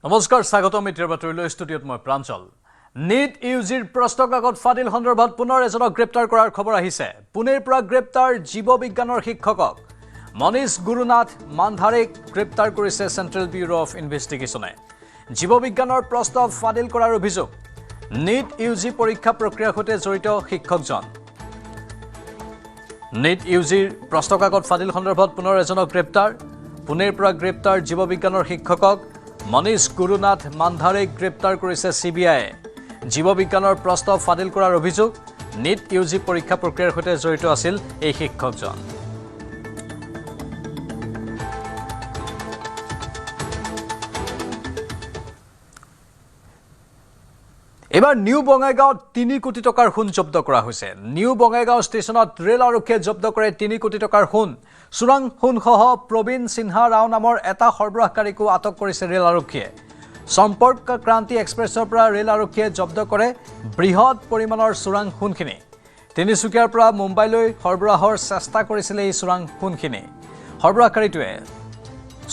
নমস্কাৰ স্বাগতম মিত্ৰৰ বাতৰিলৈ ষ্টুডিঅ'ত মই প্ৰাঞ্জল নীট ইউজিৰ প্ৰশ্ন কাকত ফাদিল সন্দৰ্ভত পুনৰ এজনক গ্ৰেপ্তাৰ কৰাৰ খবৰ আহিছে পুনেৰ পৰা গ্ৰেপ্তাৰ জীৱ বিজ্ঞানৰ শিক্ষকক মনীষ গুৰুনাথ মানধাৰেক গ্ৰেপ্তাৰ কৰিছে চেণ্ট্ৰেল ব্যুৰ অফ ইনভেষ্টিগেশ্যনে জীৱ বিজ্ঞানৰ প্ৰশ্ন ফাদিল কৰাৰ অভিযোগ নীট ইউজি পৰীক্ষা প্ৰক্ৰিয়াৰ সৈতে জড়িত শিক্ষকজন নীট ইউজিৰ প্ৰশ্ন কাকত ফাদিল সন্দৰ্ভত পুনৰ এজনক গ্ৰেপ্তাৰ পুনেৰ পৰা গ্ৰেপ্তাৰ জীৱ বিজ্ঞানৰ শিক্ষকক মনীষ গুৰুনাথ মানধাৰেক গ্ৰেপ্তাৰ কৰিছে চিবিআইয়ে জীৱ বিজ্ঞানৰ প্ৰশ্ন ফাদিল কৰাৰ অভিযোগ নীট ইউজি পৰীক্ষা প্ৰক্ৰিয়াৰ সৈতে জড়িত আছিল এই শিক্ষকজন এবাৰ নিউ বঙাইগাঁৱত ৩ কোটি টকাৰ সোণ জব্দ কৰা হৈছে নিউ বঙাইগাঁও ষ্টেচনত ৰেল আৰক্ষীয়ে জব্দ কৰে ৩ কোটি টকাৰ সোণ চোৰাং সোণসহ প্ৰবীণ সিনহা ৰাও নামৰ এটা সৰবৰাহকাৰীকো আটক কৰিছে ৰেল আৰক্ষীয়ে সম্পৰ্ক ক্ৰান্তি এক্সপ্ৰেছৰ পৰা ৰেল আৰক্ষীয়ে জব্দ কৰে বৃহৎ পৰিমাণৰ চোৰাং সোণখিনি তিনিচুকীয়াৰ পৰা মুম্বাইলৈ সৰবৰাহৰ চেষ্টা কৰিছিল এই চোৰাং সোণখিনি সৰবৰাহকাৰীটোৱে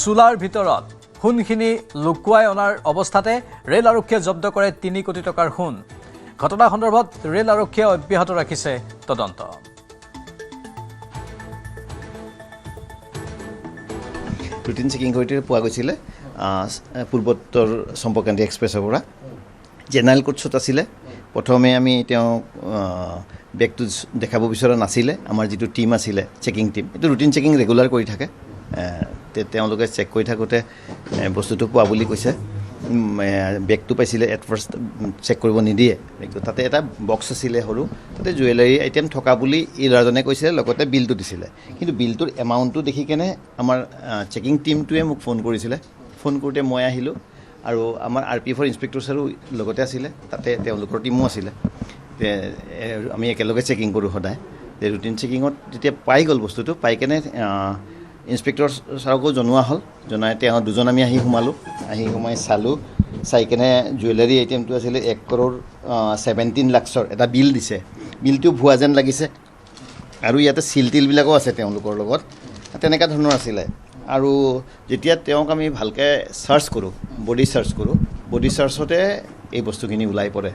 চুলাৰ ভিতৰত সোণখিনি লুকুৱাই অনাৰ অৱস্থাতে ৰেল আৰক্ষীয়ে জব্দ কৰে ৩ কোটি টকাৰ সোণ ঘটনা সন্দৰ্ভত ৰেল আৰক্ষীয়ে অব্যাহত ৰাখিছে তদন্ত ৰুটিন চেকিং কৰি পোৱা গৈছিলে পূৰ্বোত্তৰ সম্পৰ্কান্তি এক্সপ্ৰেছৰ পৰা জেনেৰেল কোচত আছিলে প্ৰথমে আমি তেওঁ বেগটো দেখাব বিচৰা নাছিলে আমাৰ যিটো টিম আছিলে চেকিং টিম এইটো ৰুটিন চেকিং ৰেগুলাৰ কৰি থাকে তেওঁলোকে চেক কৰি থাকোঁতে বস্তুটো পোৱা বুলি কৈছে বেগটো পাইছিলে এট ফাৰ্ষ্ট চেক কৰিব নিদিয়ে তাতে এটা বক্স আছিলে সৰু তাতে জুৱেলাৰী আইটেম থকা বুলি এই ল'ৰাজনে কৈছিলে লগতে বিলটো দিছিলে কিন্তু বিলটোৰ এমাউণ্টটো দেখি কেনে আমাৰ চেকিং টিমটোৱে মোক ফোন কৰিছিলে ফোন কৰোঁতে মই আহিলোঁ আৰু আমাৰ RPFৰ ইনস্পেক্টৰ ছাৰো লগতে আছিলে তাতে তেওঁলোকৰ টিমো আছিলে আমি একেলগে চেকিং কৰোঁ সদায় ৰুটিন চেকিঙত যেতিয়া পাই গ'ল বস্তুটো পাই কেনে ইনস্পেক্টৰ ছাৰকো জনোৱা হ'ল জনাই তেওঁ দুজন আমি আহি সোমাই চালোঁ চাই কেনে জুৱেলাৰী আইটেমটো আছিলে 1,17 লাখৰ এটা বিল দিছে বিলটো ভুৱা যেন লাগিছে আৰু ইয়াতে চিল টিলবিলাকো আছে তেওঁলোকৰ লগত তেনেকুৱা ধৰণৰ আছিলে আৰু যেতিয়া তেওঁক আমি ভালকৈ চাৰ্চ কৰোঁ বডি চাৰ্চতে এই বস্তুখিনি ওলাই পৰে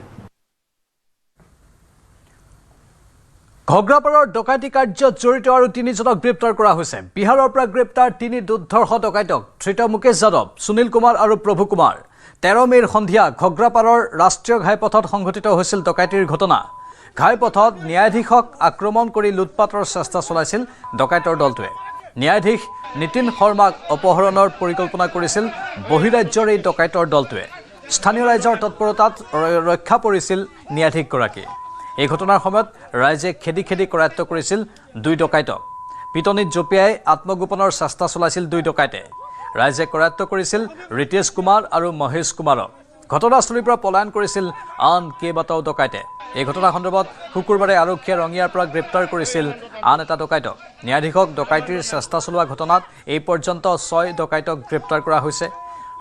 ঘগ্ৰাপাৰৰ ডকাইতি কাৰ্যত জড়িত আৰু 3জনক গ্ৰেপ্তাৰ কৰা হৈছে বিহাৰৰ পৰা গ্ৰেপ্তাৰ 3 দুৰ্ধৰ্ষ ডকাইতক ধৃত মুকেশ যাদৱ সুনীল কুমাৰ আৰু প্ৰভু কুমাৰ 13 মেৰ সন্ধিয়া ঘগ্ৰাপাৰৰ ৰাষ্ট্ৰীয় ঘাইপথত সংঘটিত হৈছিল ডকাইতিৰ ঘটনা ঘাইপথত ন্যায়াধীশক আক্ৰমণ কৰি লুটপাটৰ চেষ্টা চলাইছিল ডকাইতৰ দলটোৱে ন্যায়াধীশ নীতিন শৰ্মাক অপহৰণৰ পৰিকল্পনা কৰিছিল বহিৰাজ্যৰ এই ডকাইতৰ দলটোৱে স্থানীয় ৰাইজৰ তৎপৰতাত ৰক্ষা পৰিছিল ন্যায়াধীশগৰাকী এই ঘটনাৰ সময়ত ৰাইজে খেদি কৰায়ত্ব কৰিছিল 2 ডকাইতক পিটনিত জপিয়াই আত্মগোপনৰ চেষ্টা চলাইছিল 2 ডকাইতে ৰাইজে কৰায়ত্ব কৰিছিল ৰিতেশ কুমাৰ আৰু মহেশ কুমাৰক ঘটনাস্থলীৰ পৰা পলায়ন কৰিছিল আন কেইবাটাও ডকাইতে এই ঘটনা সন্দৰ্ভত শুকুৰবাৰে আৰক্ষীয়ে ৰঙিয়াৰ পৰা গ্ৰেপ্তাৰ কৰিছিল আন এটা ডকাইতক ন্যায়াধীশক ডকাইতিৰ চেষ্টা চলোৱা ঘটনাত এই পৰ্যন্ত 6 ডকাইতক গ্ৰেপ্তাৰ কৰা হৈছে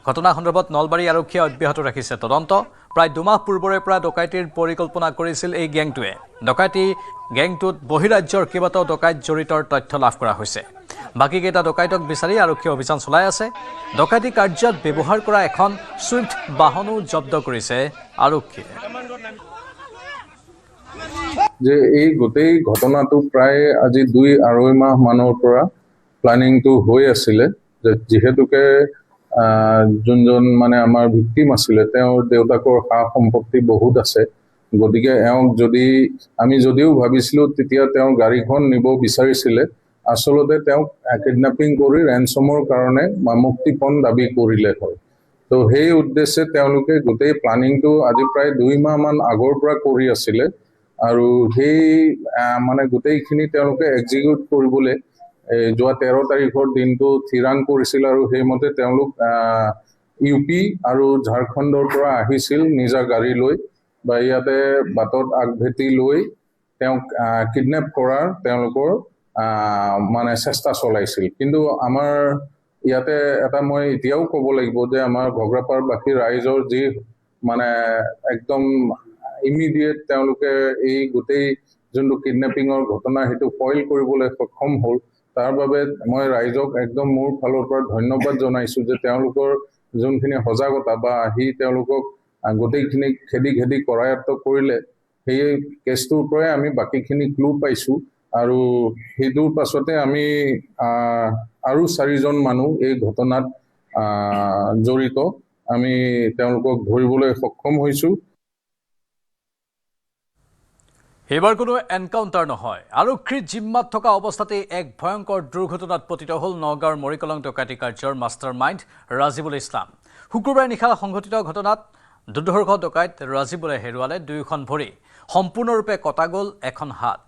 ঘটনা সন্দৰ্ভত নলবাৰী আৰক্ষীয়ে অব্যাহত ৰাখিছে তদন্ত প্ৰায় 2 মাহ পূৰ্বৰে পৰা ডকাইতিৰ পৰিকল্পনা কৰিছিল এই গ্যাংটোৱে ডকাইতি গ্যাংটোত বহিৰাজ্যৰ কেইবাটাও ডকাইত জড়িতৰ তথ্য লাভ কৰা হৈছে বাকী কেইটা ডকাইতক বিচাৰি আৰক্ষীয়ে অভিযান চলাই আছে ডকাইতি কাৰ্যত ব্যৱহাৰ কৰা এখন সুইফ্ট বাহনো জব্দ কৰিছে আৰক্ষীয়ে যে এই গোটেই ঘটনাটো প্ৰায় আজি 2-2.5 মাহ মানৰ পৰা প্লানিংটো হৈ আছিলে যে যিহেতুকে যোনজন মানে আমাৰ ভিক্টিম আছিলে তেওঁৰ দেউতাকৰ সা সম্পত্তি বহুত আছে গতিকে এওঁক আমি যদিও ভাবিছিলোঁ তেতিয়া তেওঁ গাড়ীখন নিব বিচাৰিছিলে আচলতে তেওঁক কিডনেপিং কৰি ৰেনচমৰ কাৰণে মুক্তিপণ দাবী কৰিলে হয় তো সেই উদ্দেশ্যে তেওঁলোকে গোটেই প্লানিংটো আজি প্ৰায় 2 মাহ মান আগৰ পৰা কৰি আছিলে আৰু সেই মানে গোটেইখিনি তেওঁলোকে এক্সিকিউট কৰিবলৈ যোৱা 13 তাৰিখৰ দিনটো থিৰাং কৰিছিল আৰু সেইমতে তেওঁলোক UP আৰু ঝাৰখণ্ডৰ পৰা আহিছিল নিজা গাড়ী লৈ বা ইয়াতে বাটত আগভেটি লৈ তেওঁক কিডনেপ কৰাৰ তেওঁলোকৰ মানে চেষ্টা চলাইছিল কিন্তু আমাৰ ইয়াতে এটা মই এতিয়াও ক'ব লাগিব যে আমাৰ ঘগ্ৰাপাৰবাসী ৰাইজৰ যি মানে একদম ইমিডিয়েট তেওঁলোকে এই গোটেই যোনটো কিডনেপিঙৰ ঘটনা সেইটো ফইল কৰিবলৈ সক্ষম হ'ল তাৰ বাবে মই ৰাইজক একদম মোৰ ফালৰ পৰা ধন্যবাদ জনাইছো যে তেওঁলোকৰ যোনখিনি সজাগতা বা আহি তেওঁলোকক গোটেইখিনি খেদি কৰায়ত্ব কৰিলে সেই কেছটোৰ পৰাই আমি বাকীখিনি ক্লু পাইছোঁ আৰু সেইটোৰ পাছতে আমি আৰু 4জন মানুহ এই ঘটনাত জড়িত আমি তেওঁলোকক ধৰিবলৈ সক্ষম হৈছোঁ। এইবাৰ কোনো এনকাউণ্টাৰ নহয়, আৰক্ষীৰ জিম্মাত থকা অৱস্থাতে এক ভয়ংকৰ দুৰ্ঘটনাত পতিত হ'ল নগাঁৱৰ মৰিকলং ডকাইতি কাৰ্যৰ মাষ্টাৰ মাইণ্ড ৰাজিবুল ইছলাম। শুকুৰবাৰে নিশা সংঘটিত ঘটনাত দুৰ্ধৰ্ষ ডকাইত ৰাজিবুলে হেৰুৱালে 2খন ভৰি, সম্পূৰ্ণৰূপে কটা গ'ল এখন হাত।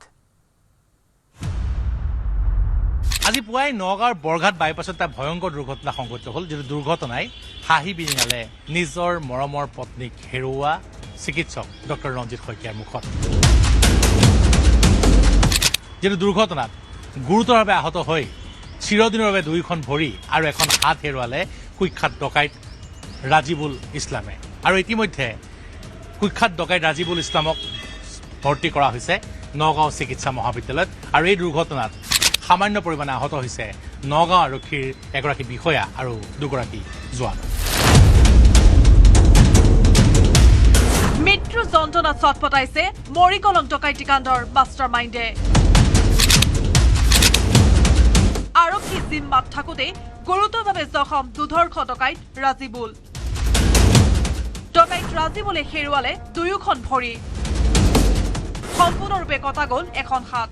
আজি পুৱাই নগাঁৱৰ বৰঘাট বাইপাছত এটা ভয়ংকৰ দুৰ্ঘটনা সংঘটিত হ'ল, যিটো দুৰ্ঘটনাই হাঁহি বিৰিঙালে নিজৰ মৰমৰ পত্নীক হেৰুওৱা চিকিৎসক ডক্টৰ ৰঞ্জিত শইকীয়াৰ মুখত। যিটো দুৰ্ঘটনাত গুৰুতৰভাৱে আহত হৈ চিৰদিনৰ বাবে 2খন ভৰি আৰু এখন হাত হেৰুৱালে কুখ্যাত ডকাইত ৰাজিবুল ইছলামে। আৰু ইতিমধ্যে কুখ্যাত ডকাইত ৰাজিবুল ইছলামক ভৰ্তি কৰা হৈছে নগাঁও চিকিৎসা মহাবিদ্যালয়ত। আৰু এই দুৰ্ঘটনাত সামান্য পৰিমাণে আহত হৈছে নগাঁও আৰক্ষীৰ এগৰাকী বিষয়া আৰু 2গৰাকী জোৱান। মৃত্যু যন্ত্ৰণাত চটপটাইছে মৰিকলং ডকাইতি কাণ্ডৰ মাষ্টাৰ মাইণ্ডে। আৰক্ষী জিম্মাত থাকোঁতে গুৰুতৰভাৱে জখম দুৰ্ধৰ্ষ ডকাইত ৰাজিবুল। ডকাইত ৰাজিবুলে হেৰুৱালে 2খন ভৰি, সম্পূৰ্ণৰূপে কটা গ'ল এখন হাত।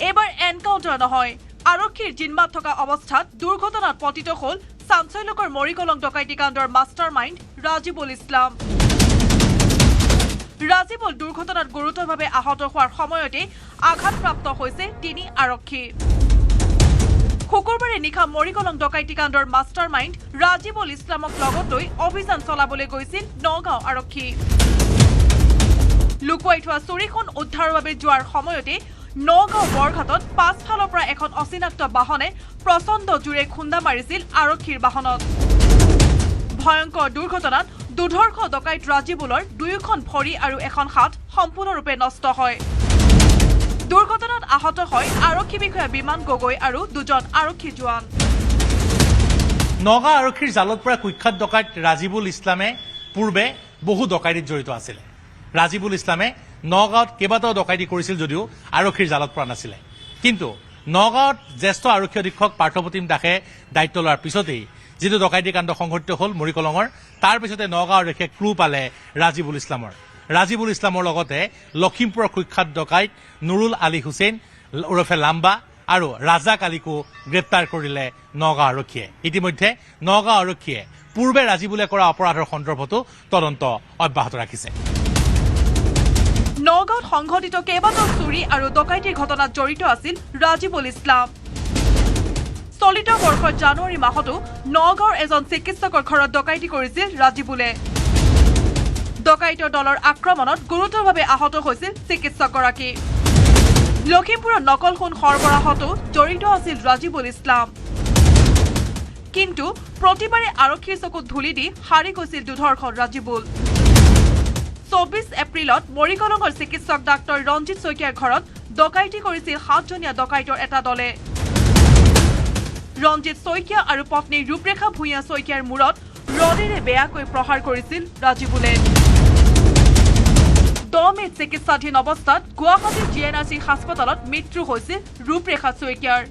এইবাৰ এনকাউণ্টাৰ নহয়, আৰক্ষীৰ জিম্মাত থকা অৱস্থাত দুৰ্ঘটনাত পতিত হ'ল চাঞ্চল্যকৰ মৰিকলং ডকাইতি কাণ্ডৰ মাষ্টাৰ মাইণ্ড ৰাজিবুল ইছলাম। ৰাজিবুল দুৰ্ঘটনাত গুৰুতৰভাৱে আহত হোৱাৰ সময়তে আঘাতপ্ৰাপ্ত হৈছে 3 আৰক্ষী। শুকুৰবাৰে নিশা মৰিকলং ডকাইতি কাণ্ডৰ মাষ্টাৰ মাইণ্ড ৰাজিবুল ইছলামক লগত লৈ অভিযান চলাবলৈ গৈছিল নগাঁও আৰক্ষী। লুকুৱাই থোৱা চুৰিখন উদ্ধাৰৰ বাবে যোৱাৰ সময়তে নগাঁও বৰঘাটত পাছফালৰ পৰা এখন অচিনাক্ত বাহনে প্ৰচণ্ড জোৰে খুন্দা মাৰিছিল আৰক্ষীৰ বাহনত। ভয়ংকৰ দুৰ্ঘটনাত দুৰ্ধৰ্ষ ডকাইত ৰাজিবুলৰ 2খন ভৰি আৰু এখন হাত সম্পূৰ্ণৰূপে নষ্ট হয়। দুৰ্ঘটনাত আহত হয় আৰক্ষী বিষয়া বিমান গগৈ আৰু 2জন আৰক্ষী জোৱান। নগাঁও আৰক্ষীৰ জালত পৰা কুখ্যাত ডকাইত ৰাজিবুল ইছলামে পূৰ্বে বহু ডকাইতিত জড়িত আছিল। ৰাজিবুল ইছলামে নগাঁৱত কেইবাটাও ডকাইতি কৰিছিল যদিও আৰক্ষীৰ জালত পৰা নাছিলে। কিন্তু নগাঁৱত জ্যেষ্ঠ আৰক্ষী অধীক্ষক পাৰ্থপ্ৰতিম দাসে দায়িত্ব লোৱাৰ পিছতেই যিটো ডকাইতি কাণ্ড সংঘটিত হ'ল মৰিকলঙৰ, তাৰ পিছতে নগাঁও আৰক্ষীয়ে ক্লু পালে ৰাজিবুল ইছলামৰ। ৰাজিবুল ইছলামৰ লগতে লখিমপুৰৰ কুখ্যাত ডকাইত নুৰুল আলী হুছেইন ওৰফে লাম্বা আৰু ৰাজাক আলীকো গ্ৰেপ্তাৰ কৰিলে নগাঁও আৰক্ষীয়ে। ইতিমধ্যে নগাঁও আৰক্ষীয়ে পূৰ্বে ৰাজিবুলে কৰা অপৰাধৰ সন্দৰ্ভতো তদন্ত অব্যাহত ৰাখিছে। নগাঁৱত সংঘটিত কেইবাটাও চুৰি আৰু ডকাইতিৰ ঘটনাত জড়িত আছিল ৰাজিবুল ইছলাম। চলিত বৰ্ষৰ জানুৱাৰী মাহতো নগাঁৱৰ এজন চিকিৎসকৰ ঘৰত ডকাইতি কৰিছিল ৰাজিবুলে। ডকাইতৰ দলৰ আক্ৰমণত গুৰুতৰভাৱে আহত হৈছিল চিকিৎসকগৰাকী। লখিমপুৰৰ নকল সোণ সৰবৰাহতো জড়িত আছিল ৰাজিবুল ইছলাম। কিন্তু প্ৰতিবাৰে আৰক্ষীৰ চকুত ধূলি দি হাৰি গৈছিল দুৰ্ধৰ্ষ ৰাজিবুল। 24 এপ্ৰিলত মৰিকলঙৰ চিকিৎসক ডাক্তৰ ৰঞ্জিত শইকীয়াৰ ঘৰত ডকাইতি কৰিছিল 7জনীয়া ডকাইতৰ এটা দলে। ৰঞ্জিত শইকীয়া আৰু পত্নী ৰূপৰেখা ভূঞা শইকীয়াৰ মূৰত ৰডেৰে বেয়াকৈ প্ৰহাৰ কৰিছিল ৰাজিবুলে। 10 মে'ত চিকিৎসাধীন অৱস্থাত গুৱাহাটীৰ GNRC হাস্পতালত মৃত্যু হৈছিল ৰূপৰেখা শইকীয়াৰ।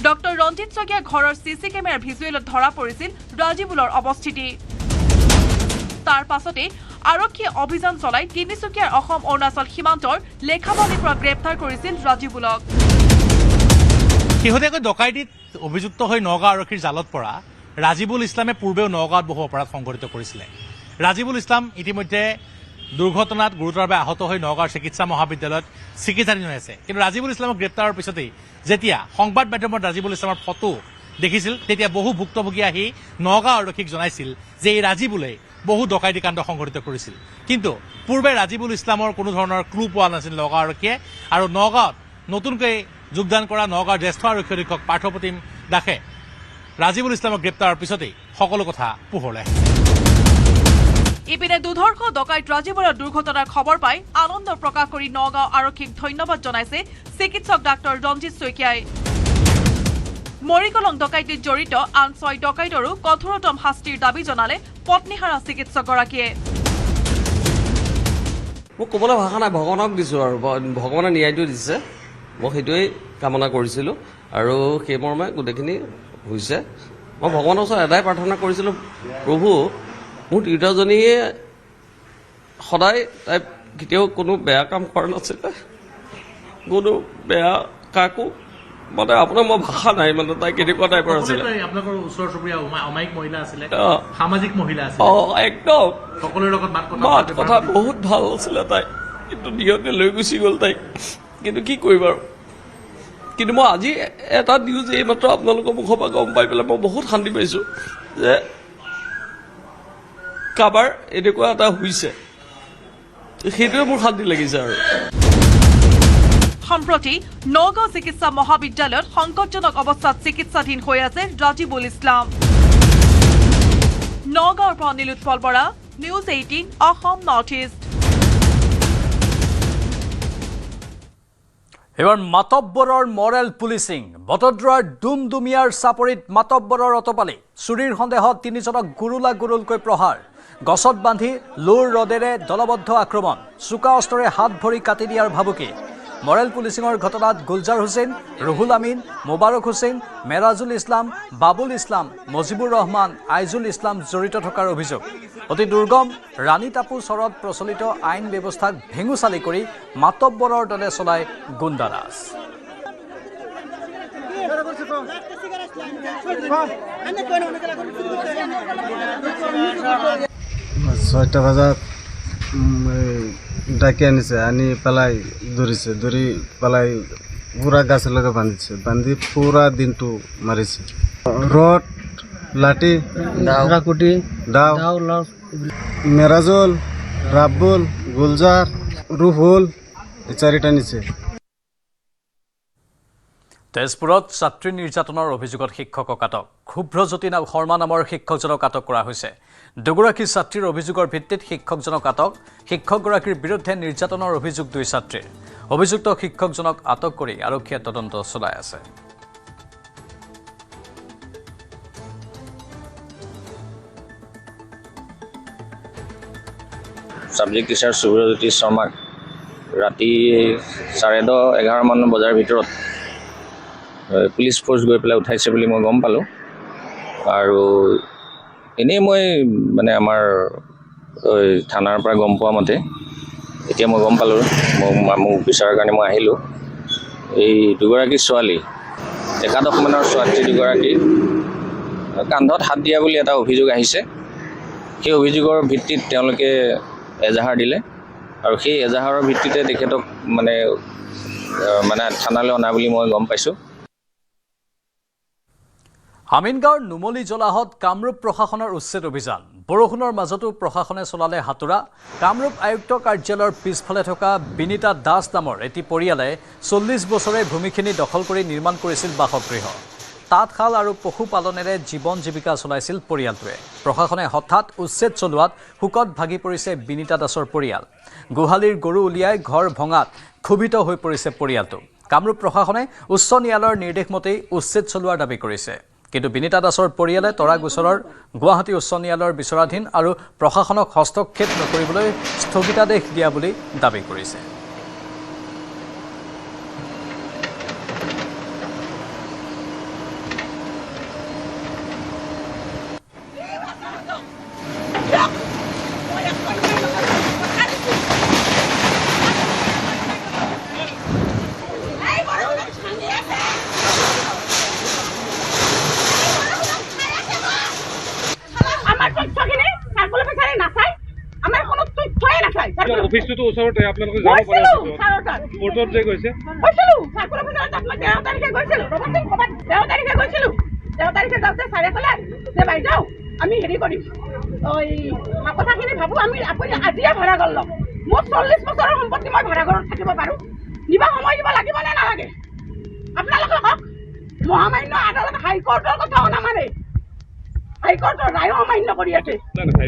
ডক্টৰ ৰঞ্জিত শইকীয়াৰ ঘৰৰ CC কেমেৰাৰ ভিজুৱেলত ধৰা পৰিছিল ৰাজিবুলৰ অৱস্থিতি। তাৰ পাছতে আৰক্ষীয়ে অভিযান চলাই তিনিচুকীয়াৰ অসম অৰুণাচল সীমান্তৰ লেখাবালিৰ পৰা গ্ৰেপ্তাৰ কৰিছিল ৰাজিবুলক। শেহতীয়াকৈ ডকাইতিত অভিযুক্ত হৈ নগাঁও আৰক্ষীৰ জালত পৰা ৰাজিবুল ইছলামে পূৰ্বেও নগাঁৱত বহু অপৰাধ সংঘটিত কৰিছিলে। ৰাজিবুল ইছলাম ইতিমধ্যে দুৰ্ঘটনাত গুৰুতৰভাৱে আহত হৈ নগাঁৱৰ চিকিৎসা মহাবিদ্যালয়ত চিকিৎসাধীন হৈ আছে। কিন্তু ৰাজিবুল ইছলামক গ্ৰেপ্তাৰৰ পিছতেই যেতিয়া সংবাদ মাধ্যমত ৰাজিবুল ইছলামৰ ফটো দেখিছিল, তেতিয়া বহু ভুক্তভোগী আহি নগাঁও আৰক্ষীক জনাইছিল যে এই ৰাজিবুলে বহু ডকাইতি কাণ্ড সংঘটিত কৰিছিল। কিন্তু পূৰ্বে ৰাজিবুল ইছলামৰ কোনো ধৰণৰ ক্লু পোৱা নাছিল নগাঁও আৰক্ষীয়ে। আৰু নগাঁৱত নতুনকৈ যোগদান কৰা নগাঁৱৰ জ্যেষ্ঠ আৰক্ষী অধীক্ষক পাৰ্থপ্ৰতিম দাসে ৰাজিবুল ইছলামক গ্ৰেপ্তাৰৰ পিছতেই সকলো কথা পোহৰলৈ আহিছে। ইপিনে দুৰ্ধৰ্ষ ডকাইত ৰাজিবুলৰ দুৰ্ঘটনাৰ খবৰ পাই আনন্দ প্ৰকাশ কৰি নগাঁও আৰক্ষীক ধন্যবাদ জনাইছে চিকিৎসক ডাক্তৰ ৰঞ্জিত শইকীয়াই। মৰিকলং ডকাইতিত জড়িত আন 6 ডকাইতৰো কঠোৰতম শাস্তিৰ দাবী জনালে পত্নীহাৰা চিকিৎসকগৰাকীয়ে। মোক ক'বলৈ ভাষা নাই, ভগৱানক দিছোঁ আৰু ভগৱানে ন্যায়টো দিছে, মই সেইটোৱেই কামনা কৰিছিলোঁ আৰু সেই মৰ্মে গোটেইখিনি হৈছে। মই ভগৱানৰ ওচৰত এটাই প্ৰাৰ্থনা কৰিছিলোঁ, প্ৰভু মোৰ তিৰোতাজনীয়ে সদায় তাই কেতিয়াও কোনো বেয়া কাম কৰা নাছিলে, কোনো বেয়া কাকো মানে আপোনাৰ মই ভাষা নাই, মানে তাই কেনেকুৱা টাইপৰ আছিলে। আপোনালোকৰ ওচৰ চুবুৰীয়া অমায়িক মহিলা আছিলে, অঁ সামাজিক মহিলা আছিলে, একদম সকলোৰে লগত মাত কথা বহুত ভাল আছিলে তাই, কিন্তু নিয়তে লৈ গুচি গ'ল তাইক। কিন্তু কি কৰিম আৰু, কিন্তু মই আজি এটা নিউজ এইমাত্ৰ আপোনালোকৰ মুখৰ পৰা গম পাই পেলাই মই বহুত শান্তি পাইছোঁ যে কাৰোবাৰ এনেকুৱা এটা হৈছে, সেইটোৱে মোৰ শান্তি লাগিছে। আৰু সম্প্ৰতি নগাঁও চিকিৎসা মহাবিদ্যালয়ত সংকটজনক অৱস্থাত চিকিৎসাধীন হৈ আছে ৰাজিবুল ইছলাম। নগাঁৱৰ পৰা Nilotpal Bora, news 18 Assam north east. এবাৰ মাতব্বৰৰ মৰেল পুলিচিং। বটদ্ৰৱাৰ ডুমডুমিয়াৰ চাপৰিত মাতব্বৰৰ অতপালি। চুৰিৰ সন্দেহত 3জনক গুৰুলকৈ প্ৰহাৰ। গছত বান্ধি লোৰ ৰদেৰে দলবদ্ধ আক্ৰমণ। চোকা অস্ত্ৰৰে হাত ভৰি কাটি দিয়াৰ ভাবুকি। মৰেল পুলিচিঙৰ ঘটনাত গুলজাৰ হুছেইন, ৰুহুল আমিন, মোবাৰক হুছেইন, মেৰাজুল ইছলাম, বাবুল ইছলাম, মজিবুৰ ৰহমান, আইজুল ইছলাম জড়িত থকাৰ অভিযোগ। অতি দুৰ্গম ৰাণী টাপু চৰত প্ৰচলিত আইন ব্যৱস্থাক ভেঙুচালি কৰি মাতব্বৰৰ দলে চলায় গুণ্ডাৰাজ। 6টা বজাত ডাকি আনিছে, আনি পেলাই ধৰিছে, ধৰি পেলাই পুৰা গাছলৈকে বান্ধিছে, বান্ধি পুৰা দিনটো মাৰিছে। ৰড, লাঠি, কাকুটি, দাও, মেৰাজুল, ৰাবুল, গুলজাৰ, ৰুহুল এই 4টা নিছে। তেজপুৰত ছাত্ৰী নিৰ্যাতনৰ অভিযোগত শিক্ষকক আটক। শুভ্ৰজ্যোতি শৰ্মা নামৰ শিক্ষকজনক আটক কৰা হৈছে। দুগৰাকী ছাত্ৰীৰ অভিযোগৰ ভিত্তিত শিক্ষকজনক আটক। শিক্ষকগৰাকীৰ বিৰুদ্ধে নিৰ্যাতনৰ অভিযোগ 2 ছাত্ৰীৰ। অভিযুক্ত শিক্ষকজনক আটক কৰি আৰক্ষীয়ে তদন্ত চলাই আছে। ছাবজেক্ট টিচাৰ শুভ্ৰজ্যোতি শৰ্মাক ৰাতি 10:30-11 মান বজাৰ ভিতৰত পুলিচ ফ'ৰ্চ গৈ পেলাই উঠাইছে বুলি মই গম পালোঁ। আৰু এনেই মই মানে আমাৰ থানাৰ পৰা গম পোৱা মতে এতিয়া মই গম পালোঁ, মোক বিচাৰৰ কাৰণে মই আহিলোঁ। এই দুগৰাকী ছোৱালী, একাদশ মানৰ ছাত্ৰী দুগৰাকী কান্ধত হাত দিয়া বুলি এটা অভিযোগ আহিছে। সেই অভিযোগৰ ভিত্তিত তেওঁলোকে এজাহাৰ দিলে আৰু সেই এজাহাৰৰ ভিত্তিতে তেখেতক মানে থানালৈ অনা বুলি মই গম পাইছোঁ। আমিনগাঁৱৰ নুমলী জলাহত কামৰূপ প্ৰশাসনৰ উচ্ছেদ অভিযান। বৰষুণৰ মাজতো প্ৰশাসনে চলালে হাতোৰা। কামৰূপ আয়ুক্ত কাৰ্যালয়ৰ পিছফালে থকা বিনীতা দাস নামৰ এটি পৰিয়ালে 40 বছৰে ভূমিখিনি দখল কৰি নিৰ্মাণ কৰিছিল বাসগৃহ। তাঁতশাল আৰু পশুপালনেৰে জীৱন জীৱিকা চলাইছিল পৰিয়ালটোৱে। প্ৰশাসনে হঠাৎ উচ্ছেদ চলোৱাত শোকত ভাগি পৰিছে বিনীতা দাসৰ পৰিয়াল। গোহালিৰ গৰু উলিয়াই ঘৰ ভঙাত ক্ষোভিত হৈ পৰিছে পৰিয়ালটো। কামৰূপ প্ৰশাসনে উচ্চ ন্যায়ালয়ৰ নিৰ্দেশ মতেই উচ্ছেদ চলোৱাৰ দাবী কৰিছে। কিন্তু বিনীতা দাসৰ পৰিয়ালে তৰা গোচৰৰ গুৱাহাটী উচ্চ ন্যায়ালয়ৰ বিচাৰাধীন আৰু প্ৰশাসনক হস্তক্ষেপ নকৰিবলৈ স্থগিতাদেশ দিয়া বুলি দাবী কৰিছে। অফিসটো ওচৰতে, আপোনালোকে যাব পাৰে। কোৰ্টত যে গৈছে আমি হেৰি কৰিম, কথাখিনি ভাবো আমি আপুনি আজিয়ে ভাড়া ঘৰ লওক। মোৰ 40 বছৰৰ সম্পত্তি মই ভাড়া ঘৰত থাকিব পাৰো, নিবা সময় দিব লাগিব নে নালাগে? আপোনালোকে কওক। মহামান্য আদালত হাইকোৰ্টৰ কথাও নামানে, হাইকোৰ্টৰ ৰায়ো অমান্য কৰি আছে।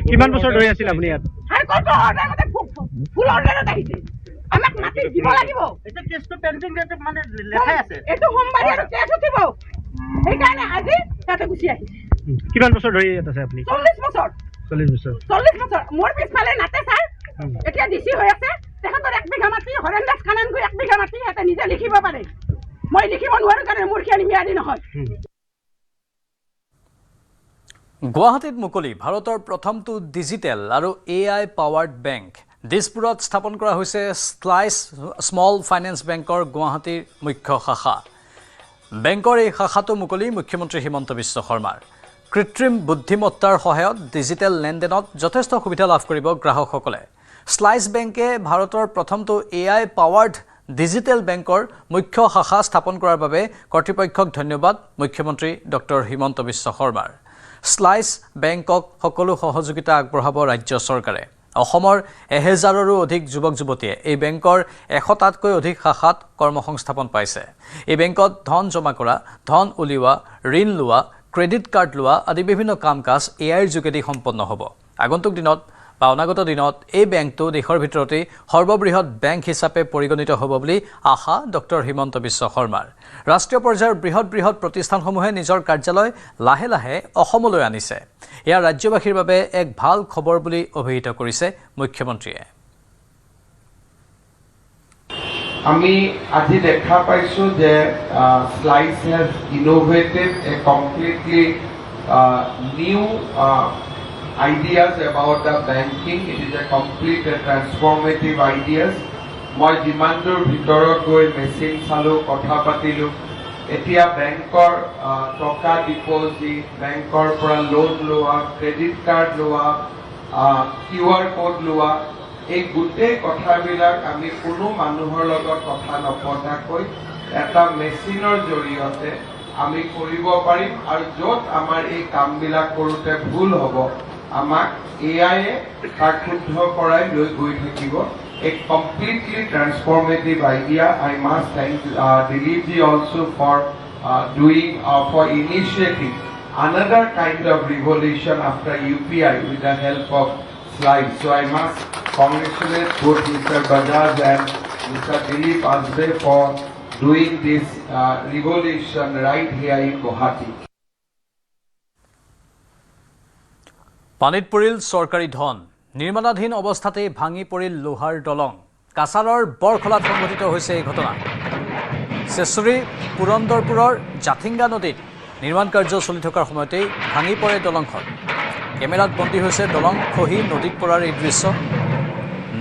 কিমান বছৰ ধৰি আছিল আপুনি ইয়াত? হাইকোৰ্টৰ অৰ্ডাৰ মতে ফুল অৰ্ডাৰত আহিছে, আমাক মাটি দিব লাগিব। কেছটো পেণ্ডিং মানে লেখাই আছে। এইটো সোমবাৰে আৰু কেছ উঠিব। সেইকাৰণে আজি তাতে গুচি আহিছে। কিমান বছৰ ধৰি ইয়াত আছে আপুনি? 40 বছৰ। 40 বছৰ। 40 বছৰ। মোৰ পিছফালে নাতে ছাৰ এতিয়া ডিচি হৈ আছে, তেখেতৰ 1 বিঘা মাটি, হৰেন্দাস খানানকৈ 1 বিঘা মাটি সিহঁতে নিজে লিখিব পাৰে, মই লিখিব নোৱাৰো কাৰণে মোৰ খিয়ানি ম্যাদী নহয়। গুৱাহাটীত মুকলি ভাৰতৰ প্ৰথমটো ডিজিটেল আৰু AI পাৱাৰ্ড বেংক। দিছপুৰত স্থাপন কৰা হৈছে স্লাইছ স্মল ফাইনেন্স বেংকৰ গুৱাহাটীৰ মুখ্য শাখা। বেংকৰ এই শাখাটো মুকলি মুখ্যমন্ত্ৰী হিমন্ত বিশ্ব শৰ্মাৰ। কৃত্ৰিম বুদ্ধিমত্তাৰ সহায়ত ডিজিটেল লেনদেনত যথেষ্ট সুবিধা লাভ কৰিব গ্ৰাহকসকলে। স্লাইছ বেংকে ভাৰতৰ প্ৰথমটো AI পাৱাৰ্ড ডিজিটেল বেংকৰ মুখ্য শাখা স্থাপন কৰাৰ বাবে কৰ্তৃপক্ষক ধন্যবাদ মুখ্যমন্ত্ৰী ডক্টৰ হিমন্ত বিশ্ব শৰ্মাৰ। স্লাইছ বেংকক সকলো সহযোগিতা আগবঢ়াব ৰাজ্য চৰকাৰে। অসমৰ 1000ৰো অধিক যুৱক যুৱতীয়ে এই বেংকৰ 100টাতকৈ অধিক শাখাত কৰ্মসংস্থাপন পাইছে। এই বেংকত ধন জমা কৰা, ধন উলিওৱা, ঋণ লোৱা, ক্ৰেডিট কাৰ্ড লোৱা আদি বিভিন্ন কাম কাজ AIৰ যোগেদি সম্পন্ন হ'ব। আগন্তুক দিনত বা অনাগত দিনত এই বেংকটো দেশৰ ভিতৰতেই সৰ্ববৃহৎ বেংক হিচাপে পৰিগণিত হ'ব বুলি আশা ডক্টৰ হিমন্ত বিশ্ব শৰ্মাৰ। ৰাষ্ট্ৰীয় পৰ্যায়ৰ বৃহৎ প্ৰতিষ্ঠানসমূহে নিজৰ কাৰ্যালয় লাহে লাহে অসমলৈ আনিছে। এয়া ৰাজ্যবাসীৰ বাবে এক ভাল খবৰ বুলি অভিহিত কৰিছে মুখ্যমন্ত্ৰীয়ে। আমি আজি দেখা পাইছো যে Slice has innovated a completely new ideas about the banking. It is a complete transformative ideas. মই যিমানটোৰ ভিতৰত গৈ মেচিন চালো, কথা পাতিলো, এতিয়া বেংকৰ টকা ডিপজিট, বেংকৰ পৰা লোন লোৱা, ক্ৰেডিট কাৰ্ড লোৱা, QR কোড লোৱা, এই গোটেই কথাবিলাক আমি কোনো মানুহৰ লগত কথা নপতাকৈ এটা মেচিনৰ জৰিয়তে আমি কৰিব পাৰিম। আৰু য'ত আমাৰ এই কামবিলাক কৰোঁতে ভুল হ'ব আমাক AI তাক শুদ্ধ কৰাই লৈ গৈ থাকিব। A completely transformative idea. I must thank Dilip ji also for for initiating another kind of revolution after UPI with the help of Slide. So I must congratulate both Mr. Bajaj and Mr. Dilip Asbe for doing this revolution right here in Guwahati. পানীত পৰিল চৰকাৰী ধন। নিৰ্মাণাধীন অৱস্থাতেই ভাঙি পৰিল লোহাৰ দলং। কাছাৰৰ বৰখলাত সংঘটিত হৈছে এই ঘটনা। চেচুৰী পুৰন্দৰপুৰৰ জাথিংগা নদীত নিৰ্মাণ কাৰ্য চলি থকাৰ সময়তেই ভাঙি পৰে দলংখন। কেমেৰাত বন্দী হৈছে দলং খহি নদীত পৰাৰ এই দৃশ্য।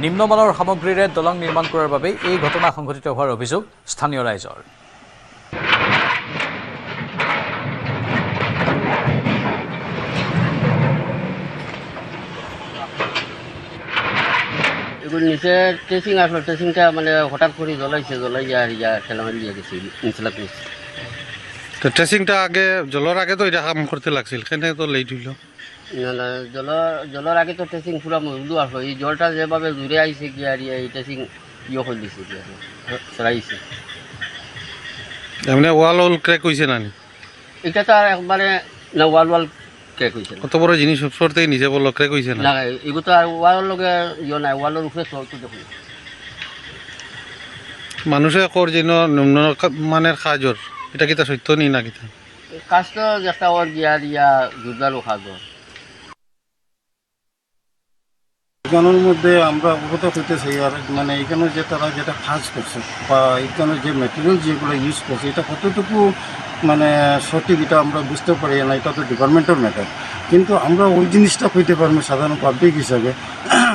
নিম্নমানৰ সামগ্ৰীৰে দলং নিৰ্মাণ কৰাৰ বাবেই এই ঘটনা সংঘটিত হোৱাৰ অভিযোগ স্থানীয় ৰাইজৰ। নিচে ট্রেসিং আসলো, ট্রেসিংটা মানে হঠাৎ করে জ্বলাই ঠেলা মারি দিয়ে গেছে নিচলা পিস। তো ট্রেসিংটা আগে জলের আগে তো এটা কাম করতে লাগছিল, কেন তো লেট হইল? না জলের আগে তো ট্রেসিং পুরো মজলু আসলো, এই জলটা যেভাবে জুড়ে আইছে কি আর এই ট্রেসিং করে দিছে কি আর সরাইছে। এমনি ওয়াল ক্র্যাক হইছে না? এটা তো আর একবারে না ওয়াল ক্র্যাক হইছে। কত বড় জিনিস সবসরতেই নিচে বলল ক্র্যাক হইছে না? না এগুলো তো আর ওয়ালের লগে নাই, ওয়ালের উপরে তো দেখুন। মানুষে কর যেন নিম্ন মানের কাজর, এটা কি তা সত্য নি না কিতা? কাজ তো একটা ওর দিয়া জোরদারও কাজর। এখানের মধ্যে আমরা অবগত হইতে চাই আর মানে এখানে যে তারা যেটা কাজ করছে বা এখানে যে ম্যাটেরিয়াল যেগুলো ইউজ করছে এটা কতটুকু মানে সঠিক এটা আমরা বুঝতে পারি না, এটা তো ডিপার্টমেন্টের ম্যাটার। কিন্তু আমরা ওই জিনিসটা কইতে পারবো সাধারণ পাবলিক হিসাবে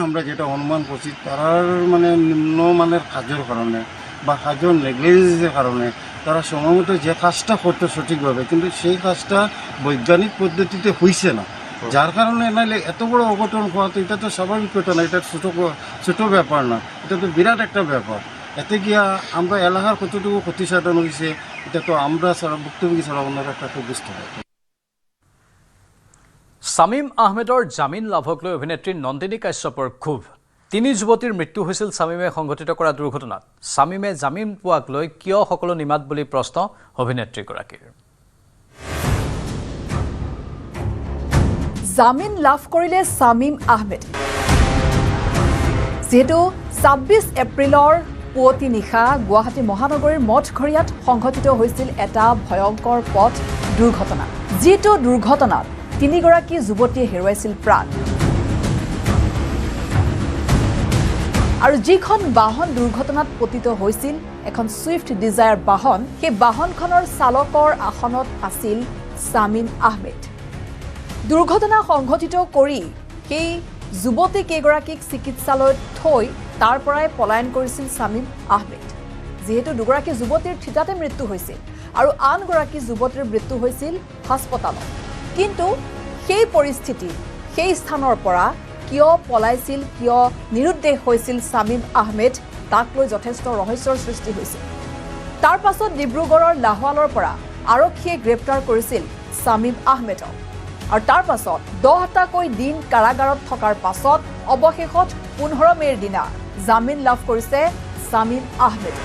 আমরা যেটা অনুমান করছি তারার মানে নিম্নমানের কাজের কারণে বা কাজের নেগলিজেন্সের কারণে তারা সময়মতো যে কাজটা করতো সঠিকভাবে, কিন্তু সেই কাজটা বৈজ্ঞানিক পদ্ধতিতে হইছে না, যার কারণে নাইলে এত বড় অঘটন হওয়া তো এটা তো স্বাভাবিক ঘটনা, এটা ছোট ব্যাপার না, এটা তো বিরাট একটা ব্যাপার। এতে গিয়া আমরা এলাকার কতটুকু ক্ষতিসাধন হয়েছে এটা তো আমরা ছাড়া ভুক্তভোগী ছাড়া অন্যরা একটা বুঝতে পারি। শামীম আহমেদৰ জামিন লাভক লৈ অভিনেত্ৰী নন্দিনী কাশ্যপৰ ক্ষোভ। 3 যুৱতীৰ মৃত্যু হৈছিল শামীমে সংঘটিত কৰা দুৰ্ঘটনাত। শামীমে জামিন পোৱাক লৈ কিয় সকলো নিমাত বুলি প্ৰশ্ন অভিনেত্ৰীগৰাকীৰ। জামিন লাভ কৰিলে শামীম আহমেদ। যিহেতু 26 এপ্ৰিলৰ পুৱতি নিশা গুৱাহাটী মহানগৰীৰ মঠঘৰীয়াত সংঘটিত হৈছিল এটা ভয়ংকৰ পথ দুৰ্ঘটনা, যিটো দুৰ্ঘটনাত 3গৰাকী যুৱতীয়ে হেৰুৱাইছিল প্ৰাণ। আৰু যিখন বাহন দুৰ্ঘটনাত পতিত হৈছিল, এখন ছুইফ্ট ডিজায়াৰ বাহন, সেই বাহনখনৰ চালকৰ আসনত আছিল ছামিম আহমেদ। দুৰ্ঘটনা সংঘটিত কৰি সেই যুৱতী কেইগৰাকীক চিকিৎসালয়ত থৈ তাৰ পৰাই পলায়ন কৰিছিল ছামিম আহমেদ। যিহেতু দুগৰাকী যুৱতীৰ থিতাতে মৃত্যু হৈছিল আৰু আনগৰাকী যুৱতীৰ মৃত্যু হৈছিল হাস্পতালত। কিন্তু সেই পৰিস্থিতি, সেই স্থানৰ পৰা কিয় পলাইছিল, কিয় নিৰুদ্দেশ হৈছিল ছামিম আহমেদ, তাক লৈ যথেষ্ট ৰহস্যৰ সৃষ্টি হৈছিল। তাৰ পাছত ডিব্ৰুগড়ৰ লাহোৱালৰ পৰা আৰক্ষীয়ে গ্ৰেপ্তাৰ কৰিছিল ছামিম আহমেদক। আৰু তাৰ পাছত 10টাকৈ দিন কাৰাগাৰত থকাৰ পাছত অৱশেষত 15 মে'ৰ দিনা জামিন লাভ কৰিছে ছামিম আহমেদ।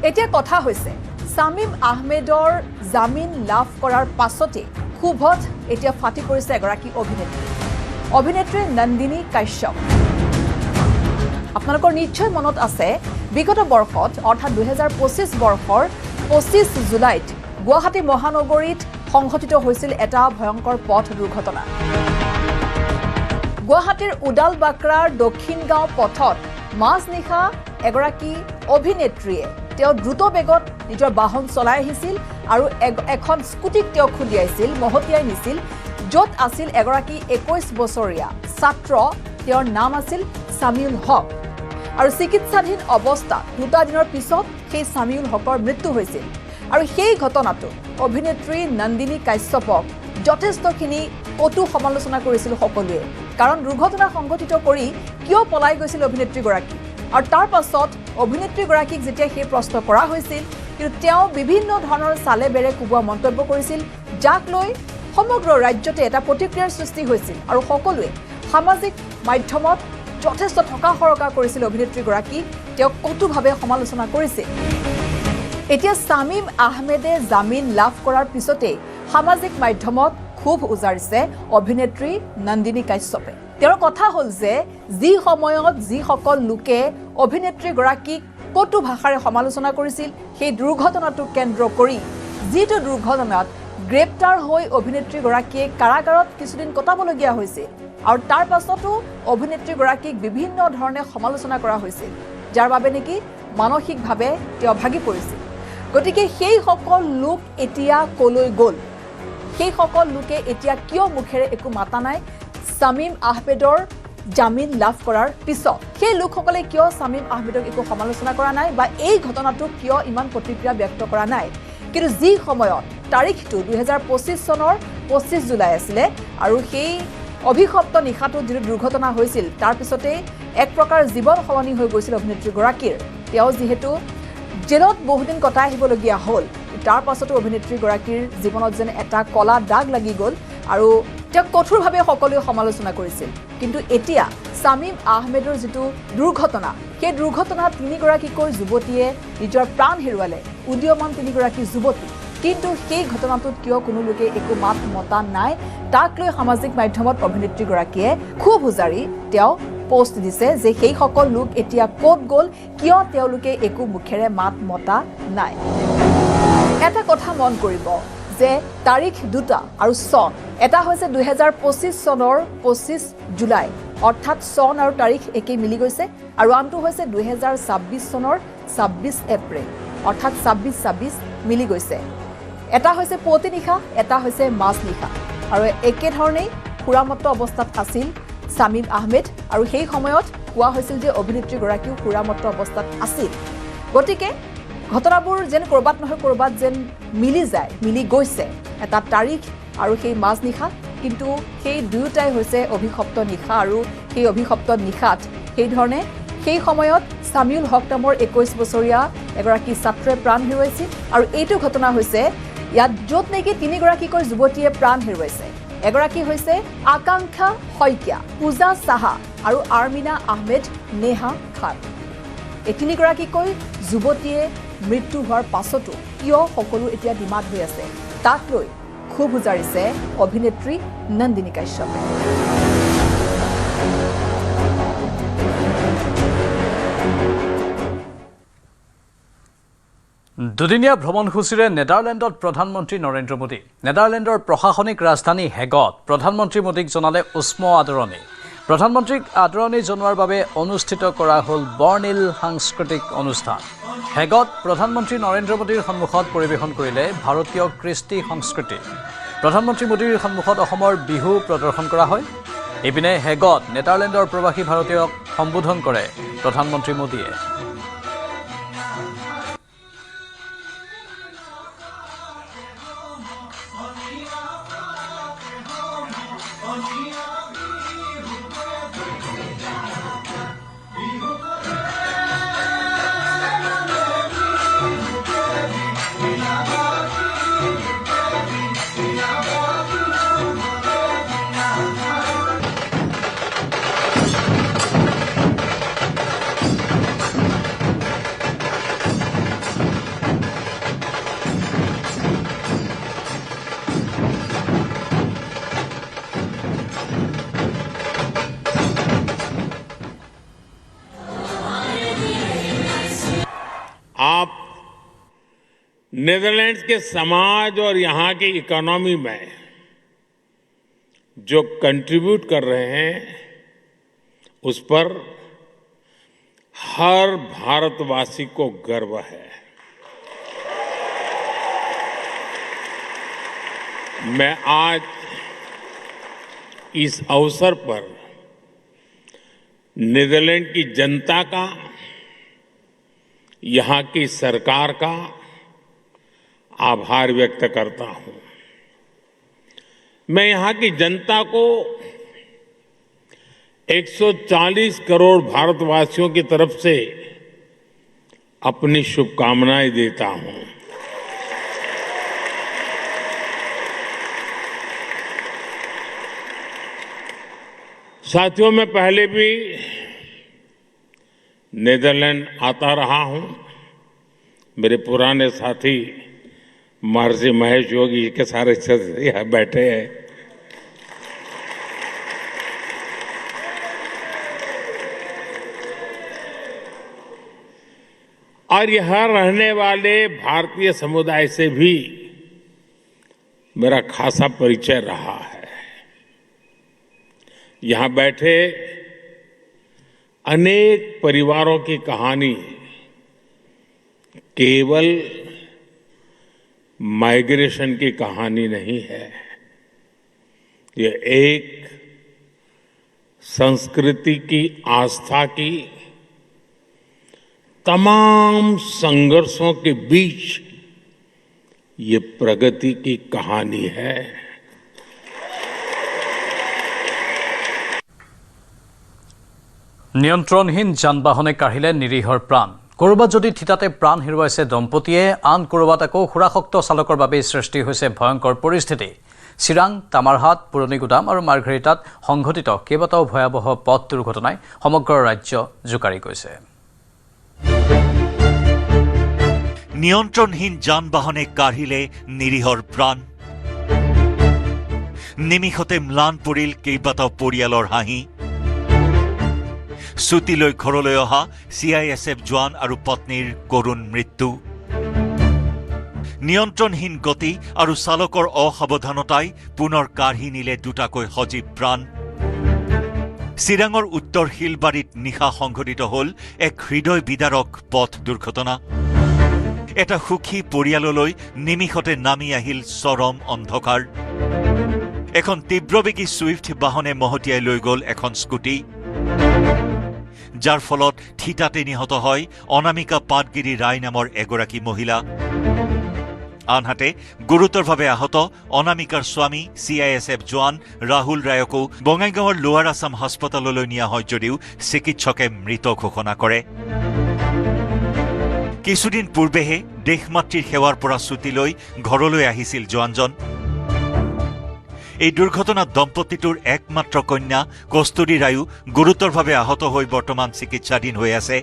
এতিয়া কথা হৈছে, ছামিম আহমেদৰ জামিন লাভ কৰাৰ পাছতে ক্ষোভত এতিয়া ফাটি পৰিছে এগৰাকী অভিনেত্ৰী নন্দিনী কাশ্যপ। আপোনালোকৰ নিশ্চয় মনত আছে, বিগত বৰ্ষত অৰ্থাৎ 2025 বৰ্ষৰ 25 জুলাইত গুৱাহাটী মহানগৰীত সংঘটিত হৈছিল এটা ভয়ংকৰ পথ দুৰ্ঘটনা। গুৱাহাটীৰ উদালবাক্ৰাৰ দক্ষিণ গাঁও পথত মাজনিশা এগৰাকী অভিনেত্ৰীয়ে তেওঁ দ্ৰুত বেগত নিজৰ বাহন চলাই আহিছিল আৰু এখন স্কুটিক তেওঁ খুন্দিয়াইছিল, মহতিয়াই নিছিল, য'ত আছিল এগৰাকী 21 বছৰীয়া ছাত্ৰ। তেওঁৰ নাম আছিল ছামিউল হক। আৰু চিকিৎসাধীন অৱস্থাত 2টা দিনৰ পিছত সেই ছামিউল হকৰ মৃত্যু হৈছিল। আৰু সেই ঘটনাটো অভিনেত্ৰী নন্দিনী কাশ্যপক যথেষ্টখিনি কটু সমালোচনা কৰিছিল সকলোৱে। কাৰণ দুৰ্ঘটনা সংঘটিত কৰি কিয় পলাই গৈছিল অভিনেত্ৰীগৰাকী। আৰু তাৰ পাছত অভিনেত্ৰীগৰাকীক যেতিয়া সেই প্ৰশ্ন কৰা হৈছিল, কিন্তু তেওঁ বিভিন্ন ধৰণৰ চালে বেৰে কোবোৱা মন্তব্য কৰিছিল, যাক লৈ সমগ্ৰ ৰাজ্যতে এটা প্ৰতিক্ৰিয়াৰ সৃষ্টি হৈছিল। আৰু সকলোৱে সামাজিক মাধ্যমত যথেষ্ট থকা সৰকা কৰিছিল অভিনেত্ৰীগৰাকীক, তেওঁক কটুভাৱে সমালোচনা কৰিছিল। এতিয়া ছামিম আহমেদে জামিন লাভ কৰাৰ পিছতেই সামাজিক মাধ্যমত ক্ষোভ উজাৰিছে অভিনেত্ৰী নন্দিনী কাশ্যপে। তেওঁৰ কথা হ'ল যে যি সময়ত যিসকল লোকে অভিনেত্ৰীগৰাকীক কটু ভাষাৰে সমালোচনা কৰিছিল, সেই দুৰ্ঘটনাটোক কেন্দ্ৰ কৰি, যিটো দুৰ্ঘটনাত গ্ৰেপ্তাৰ হৈ অভিনেত্ৰীগৰাকীয়ে কাৰাগাৰত কিছুদিন কটাবলগীয়া হৈছিল আৰু তাৰ পাছতো অভিনেত্ৰীগৰাকীক বিভিন্ন ধৰণে সমালোচনা কৰা হৈছিল, যাৰ বাবে নেকি মানসিকভাৱে তেওঁ ভাগি পৰিছিল। গতিকে সেইসকল লোক এতিয়া কলৈ গ'ল? সেইসকল লোকে এতিয়া কিয় মুখেৰে একো মাতা নাই ছামিম আহমেদৰ জামিন লাভ কৰাৰ পিছত? সেই লোকসকলে কিয় ছামিম আহমেদক একো সমালোচনা কৰা নাই বা এই ঘটনাটোক কিয় ইমান প্ৰতিক্ৰিয়া ব্যক্ত কৰা নাই? কিন্তু যি সময়ত তাৰিখটো 2025 চনৰ 25 জুলাই আছিলে আৰু সেই অভিশপ্ত নিশাটোত যিটো দুৰ্ঘটনা হৈছিল, তাৰ পিছতেই এক প্ৰকাৰ জীৱন সলনি হৈ গৈছিল অভিনেত্ৰীগৰাকীৰ। তেওঁ যিহেতু জেলত বহুদিন কটাই আহিবলগীয়া হ'ল, তাৰ পাছতো অভিনেত্ৰীগৰাকীৰ জীৱনত যেন এটা কলা দাগ লাগি গ'ল আৰু তেওঁক কঠোৰভাৱে সকলোৱে সমালোচনা কৰিছিল। কিন্তু এতিয়া ছামিম আহমেদৰ যিটো দুৰ্ঘটনা, সেই দুৰ্ঘটনাত 3গৰাকীকৈ যুৱতীয়ে নিজৰ প্ৰাণ হেৰুৱালে, উদীয়মান 3গৰাকী যুৱতী। কিন্তু সেই ঘটনাটোত কিয় কোনো লোকে একো মাত মতা নাই, তাক লৈ সামাজিক মাধ্যমত অভিনেত্ৰীগৰাকীয়ে ক্ষোভ উজাৰি তেওঁ পোষ্ট দিছে যে সেইসকল লোক এতিয়া ক'ত গ'ল, কিয় তেওঁলোকে একো মুখেৰে মাত মতা নাই। এটা কথা মন কৰিব যে তাৰিখ দুটা আৰু চন, এটা হৈছে 2025 চনৰ 25 জুলাই, অৰ্থাৎ চন আৰু তাৰিখ একেই মিলি গৈছে, আৰু আনটো হৈছে 2026 চনৰ 26 এপ্ৰিল, অৰ্থাৎ 26-26 মিলি গৈছে। এটা হৈছে পুৱতি নিশা, এটা হৈছে মাজনিশা, আৰু একেধৰণেই সুৰামত্ত অৱস্থাত আছিল ছামিম আহমেদ। আৰু সেই সময়ত কোৱা হৈছিল যে অভিনেত্ৰীগৰাকীও সুৰামত্ত অৱস্থাত আছিল। গতিকে ঘটনাবোৰ যেন ক'ৰবাত নহয় ক'ৰবাত যেন মিলি যায়, মিলি গৈছে এটা তাৰিখ আৰু সেই মাজনিশা। কিন্তু সেই দুয়োটাই হৈছে অভিশপ্ত নিশা, আৰু সেই অভিশপ্ত নিশাত সেইধৰণে সেই সময়ত ছামিউল হক নামৰ 21 বছৰীয়া এগৰাকী ছাত্ৰই প্ৰাণ হেৰুৱাইছিল। আৰু এইটো ঘটনা হৈছে ইয়াত য'ত নেকি 3গৰাকীকৈ যুৱতীয়ে প্ৰাণ হেৰুৱাইছে। এগৰাকী হৈছে আকাংক্ষা শইকীয়া, পূজা সাহা আৰু আৰ্মিনা আহমেদ নেহা খান। এই 3গৰাকীকৈ যুৱতীয়ে মৃত্যু হোৱাৰ পাছতো কিয় সকলো এতিয়া ডিমাণ্ড হৈ আছে, তাক লৈ ক্ষোভ উজাৰিছে অভিনেত্ৰী নন্দিনী কাশ্যপে। দুদিনীয়া ভ্ৰমণসূচীৰে নেদাৰলেণ্ডত প্ৰধানমন্ত্ৰী নৰেন্দ্ৰ মোদী নেদাৰলেণ্ডৰ প্ৰশাসনিক ৰাজধানী হেগত প্ৰধানমন্ত্ৰী মোদীক জনালে উষ্ম আদৰণি প্ৰধানমন্ত্ৰীক আদৰণি জনোৱাৰ বাবে অনুষ্ঠিত কৰা হ'ল বৰ্ণিল সাংস্কৃতিক অনুষ্ঠান হেগত প্ৰধানমন্ত্ৰী নৰেন্দ্ৰ মোদীৰ সন্মুখত পৰিৱেশন কৰিলে ভাৰতীয় কৃষ্টি সংস্কৃতি প্ৰধানমন্ত্ৰী মোদীৰ সন্মুখত অসমৰ বিহু প্ৰদৰ্শন কৰা হয় ইপিনে হেগত নেদাৰলেণ্ডৰ প্ৰবাসী ভাৰতীয়ক সম্বোধন কৰে প্ৰধানমন্ত্ৰী মোদীয়ে आप नेदरलैंड्स के समाज और यहाँ की इकोनॉमी में जो कंट्रीब्यूट कर रहे हैं उस पर हर भारतवासी को गर्व है मैं आज इस अवसर पर नीदरलैंड की जनता का यहाँ की सरकार का आभार व्यक्त करता हूं मैं यहाँ की जनता को 140 करोड़ भारतवासियों की तरफ से अपनी शुभकामनाएं देता हूं साथियों मैं पहले भी नीदरलैंड आता रहा हूं मेरे पुराने साथी महर्षि महेश योगी के सारे सदस्य यहाँ बैठे हैं और यहाँ रहने वाले भारतीय समुदाय से भी मेरा खासा परिचय रहा है यहाँ बैठे अनेक परिवारों की कहानी केवल माइग्रेशन की कहानी नहीं है ये एक संस्कृति की आस्था की तमाम संघर्षों के बीच ये प्रगति की कहानी है নিয়ন্ত্ৰণহীন যান-বাহনে কাঢ়িলে নিৰীহৰ প্ৰাণ কৰবাত যদি থিতাতে প্ৰাণ হেৰুৱাইছে দম্পতীয়ে আন কৰবাত আকৌ খুৰাশক্ত চালকৰ বাবে সৃষ্টি হৈছে ভয়ংকৰ পৰিস্থিতি চিৰাং তামাৰহাট পুৰণিগুদাম আৰু মাৰ্ঘেৰিটাত সংঘটিত কেইবাটাও ভয়াৱহ পথ দুৰ্ঘটনাই সমগ্ৰ ৰাজ্য জোকাৰি গৈছে নিয়ন্ত্ৰণহীন যান-বাহনে কাঢ়িলে নিৰীহৰ প্ৰাণ নিমিষতে ম্লান পৰিল কেইবাটাও পৰিয়ালৰ হাঁহি ছুটীলৈ ঘৰলৈ অহা CISF জোৱান আৰু পত্নীৰ কৰুণ মৃত্যু নিয়ন্ত্ৰণহীন গতি আৰু চালকৰ অসাৱধানতাই পুনৰ কাঢ়ি নিলে দুটাকৈ সজীৱ প্ৰাণ চিৰাঙৰ উত্তৰ শিলবাৰীত নিশা সংঘটিত হ'ল এক হৃদয় বিদাৰক পথ দুৰ্ঘটনা এটা সুখী পৰিয়াললৈ নিমিষতে নামি আহিল চৰম অন্ধকাৰ এখন তীব্ৰবেগী ছুইফ্ট বাহনে মহতিয়াই লৈ গ'ল এখন স্কুটি যাৰ ফলত থিতাতে নিহত হয় অনামিকা পাটগিৰি ৰায় নামৰ এগৰাকী মহিলা আনহাতে গুৰুতৰভাৱে আহত অনামিকাৰ স্বামী CISF জোৱান ৰাহুল ৰায়কো বঙাইগাঁৱৰ লোৱাৰ আছাম হাস্পতাললৈ নিয়া হয় যদিও চিকিৎসকে মৃত ঘোষণা কৰে কিছুদিন পূৰ্বেহে দেশমাতৃৰ সেৱাৰ পৰা ছুটী লৈ ঘৰলৈ আহিছিল জোৱানজন এই দুৰ্ঘটনাত দম্পতিটোৰ একমাত্ৰ কন্যা কস্তুৰী ৰায়ু গুৰুতৰভাৱে আহত হৈ বৰ্তমান চিকিৎসাধীন হৈ আছে